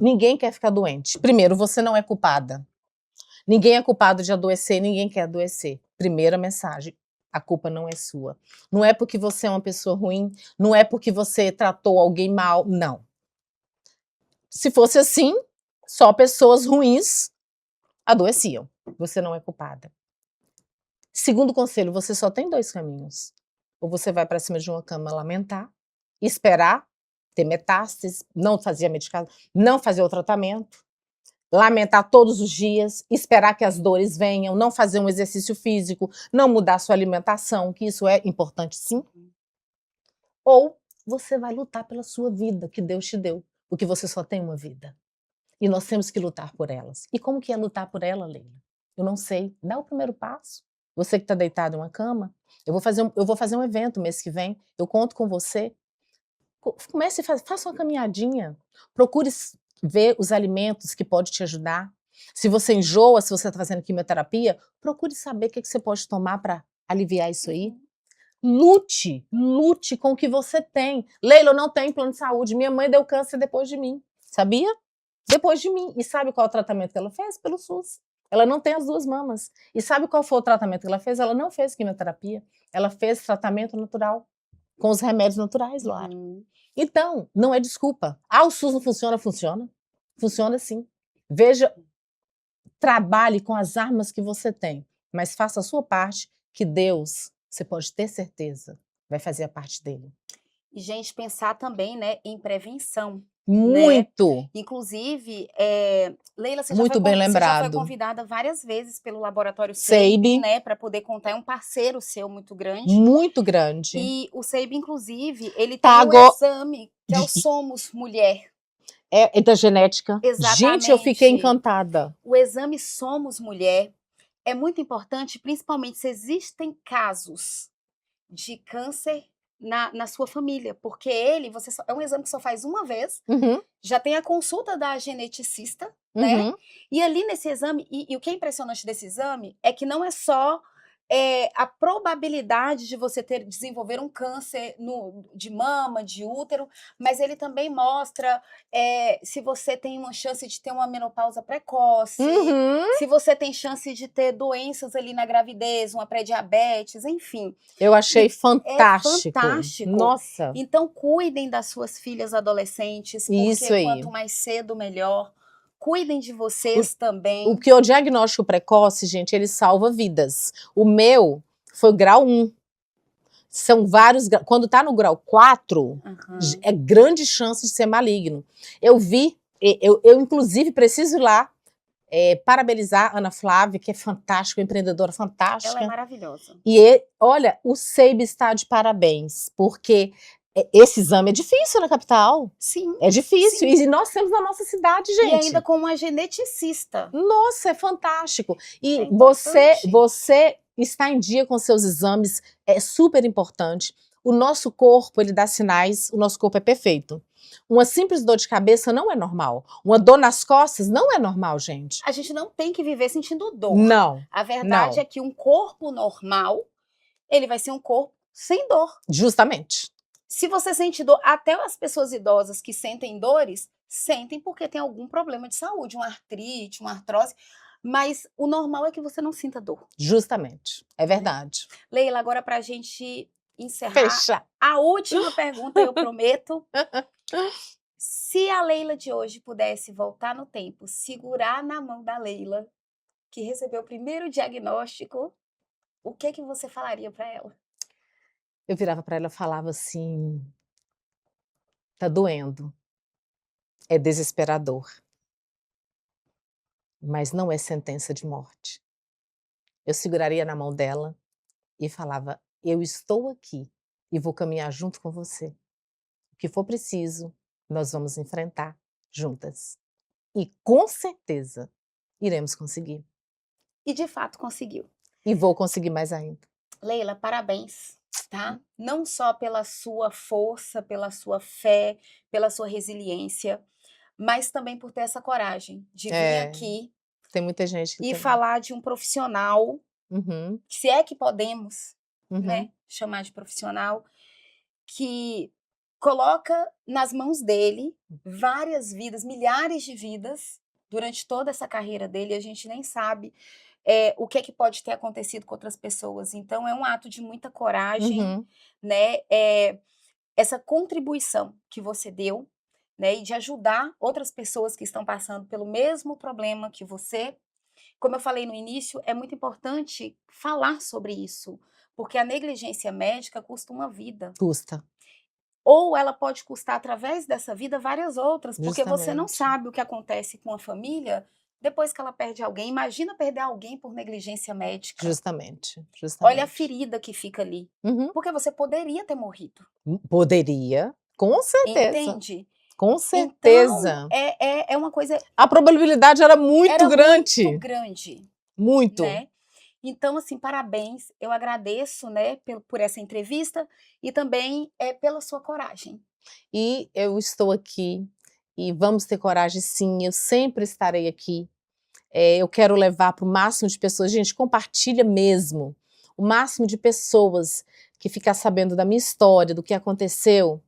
ninguém quer ficar doente. Primeiro, você não é culpada. Ninguém é culpado de adoecer, ninguém quer adoecer. Primeira mensagem, a culpa não é sua. Não é porque você é uma pessoa ruim, não é porque você tratou alguém mal, não. Se fosse assim, só pessoas ruins adoeciam. Você não é culpada. Segundo conselho, você só tem 2 caminhos. Ou você vai para cima de uma cama lamentar, esperar ter metástases, não fazer a medicação, não fazer o tratamento, lamentar todos os dias, esperar que as dores venham, não fazer um exercício físico, não mudar sua alimentação, que isso é importante sim. Ou você vai lutar pela sua vida, que Deus te deu, porque você só tem uma vida. E nós temos que lutar por elas. E como que é lutar por ela, Leila? Eu não sei. Dá o primeiro passo. Você que está deitado em uma cama, eu vou fazer um evento mês que vem, eu conto com você. Comece, faça uma caminhadinha. Procure ver os alimentos que podem te ajudar. Se você enjoa, se você está fazendo quimioterapia, procure saber o que você pode tomar para aliviar isso aí. Lute com o que você tem. Leila, eu não tenho plano de saúde. Minha mãe deu câncer depois de mim. Sabia? Depois de mim. E sabe qual é o tratamento que ela fez? Pelo SUS. Ela não tem as 2 mamas. E sabe qual foi o tratamento que ela fez? Ela não fez quimioterapia. Ela fez tratamento natural. Com os remédios naturais, Luara. Então, não é desculpa. Ah, o SUS não funciona? Funciona. Funciona sim. Veja, trabalhe com as armas que você tem. Mas faça a sua parte, que Deus, você pode ter certeza, vai fazer a parte dele. E, gente, pensar também, né, em prevenção. Muito! Né? Inclusive, Leila, você Muito bem lembrado. já foi convidada várias vezes pelo laboratório SEIB, né, para poder contar, é um parceiro seu muito grande. Muito grande. E o SEIB, inclusive, ele tem um exame, que é o Somos Mulher. É da genética. Exatamente. Gente, eu fiquei encantada. O exame Somos Mulher é muito importante, principalmente se existem casos de câncer na sua família, porque é um exame que só faz uma vez, já tem a consulta da geneticista, né? E ali nesse exame, e o que é impressionante desse exame é que não é só a probabilidade de você desenvolver um câncer de mama, de útero, mas ele também mostra se você tem uma chance de ter uma menopausa precoce, se você tem chance de ter doenças ali na gravidez, uma pré-diabetes, enfim. Eu achei fantástico. É fantástico. Nossa. Então, cuidem das suas filhas adolescentes, porque Isso aí. quanto mais cedo, melhor. Cuidem de vocês também. Porque o diagnóstico precoce, gente, ele salva vidas. O meu foi grau 1. São vários graus. Quando tá no grau 4, é grande chance de ser maligno. Eu vi, eu inclusive preciso ir lá parabenizar a Ana Flávia, que é fantástica, empreendedora fantástica. Ela é maravilhosa. E olha, o SEIB está de parabéns, porque esse exame é difícil na capital. Sim. É difícil. Sim. E nós temos na nossa cidade, gente. E ainda com uma geneticista. Nossa, é fantástico. E você está em dia com seus exames, é super importante. O nosso corpo, ele dá sinais, o nosso corpo é perfeito. Uma simples dor de cabeça não é normal. Uma dor nas costas não é normal, gente. A gente não tem que viver sentindo dor. Não. A verdade é que um corpo normal, ele vai ser um corpo sem dor. Justamente. Se você sente dor, até as pessoas idosas que sentem dores, sentem porque tem algum problema de saúde, uma artrite, uma artrose, mas o normal é que você não sinta dor. Justamente, é verdade. Leila, agora pra gente encerrar, fecha a última pergunta, eu prometo. Se a Leila de hoje pudesse voltar no tempo, segurar na mão da Leila, que recebeu o primeiro diagnóstico, o que que você falaria para ela? Eu virava para ela e falava assim: tá doendo, é desesperador, mas não é sentença de morte. Eu seguraria na mão dela e falava: eu estou aqui e vou caminhar junto com você. O que for preciso, nós vamos enfrentar juntas. E com certeza iremos conseguir. E de fato conseguiu. E vou conseguir mais ainda. Leila, parabéns, tá? Não só pela sua força, pela sua fé, pela sua resiliência, mas também por ter essa coragem de vir aqui tem muita gente que e falar de um profissional, se é que podemos, né, chamar de profissional, que coloca nas mãos dele várias vidas, milhares de vidas, durante toda essa carreira dele, a gente nem sabe o que é que pode ter acontecido com outras pessoas. Então, é um ato de muita coragem, né? Essa contribuição que você deu, né? E de ajudar outras pessoas que estão passando pelo mesmo problema que você. Como eu falei no início, é muito importante falar sobre isso, porque a negligência médica custa uma vida. Custa. Ou ela pode custar, através dessa vida, várias outras, porque você não sabe o que acontece com a família depois que ela perde alguém. Imagina perder alguém por negligência médica. Justamente. Olha a ferida que fica ali. Porque você poderia ter morrido. Poderia, com certeza. Entende? Com certeza. Então, é uma coisa... A probabilidade era muito grande. Muito grande. Muito. Né? Então, assim, parabéns. Eu agradeço, né, por essa entrevista e também pela sua coragem. E eu estou aqui e vamos ter coragem, sim. Eu sempre estarei aqui. Eu quero levar para o máximo de pessoas. Gente, compartilha mesmo. O máximo de pessoas que ficar sabendo da minha história, do que aconteceu,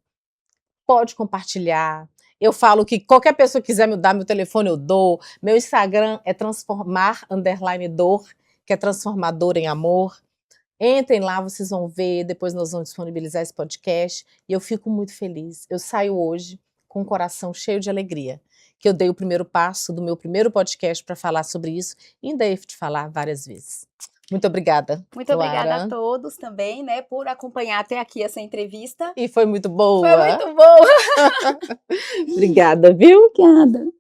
pode compartilhar. Eu falo que qualquer pessoa que quiser me dar meu telefone, eu dou. Meu Instagram é transformar_dor, que é transformador em amor. Entrem lá, vocês vão ver, depois nós vamos disponibilizar esse podcast. E eu fico muito feliz. Eu saio hoje com o coração cheio de alegria, que eu dei o primeiro passo do meu primeiro podcast para falar sobre isso, e ainda hei de falar várias vezes. Muito obrigada. Muito obrigada a todos também, né, por acompanhar até aqui essa entrevista. E foi muito boa. Foi muito boa. Obrigada, viu? Obrigada.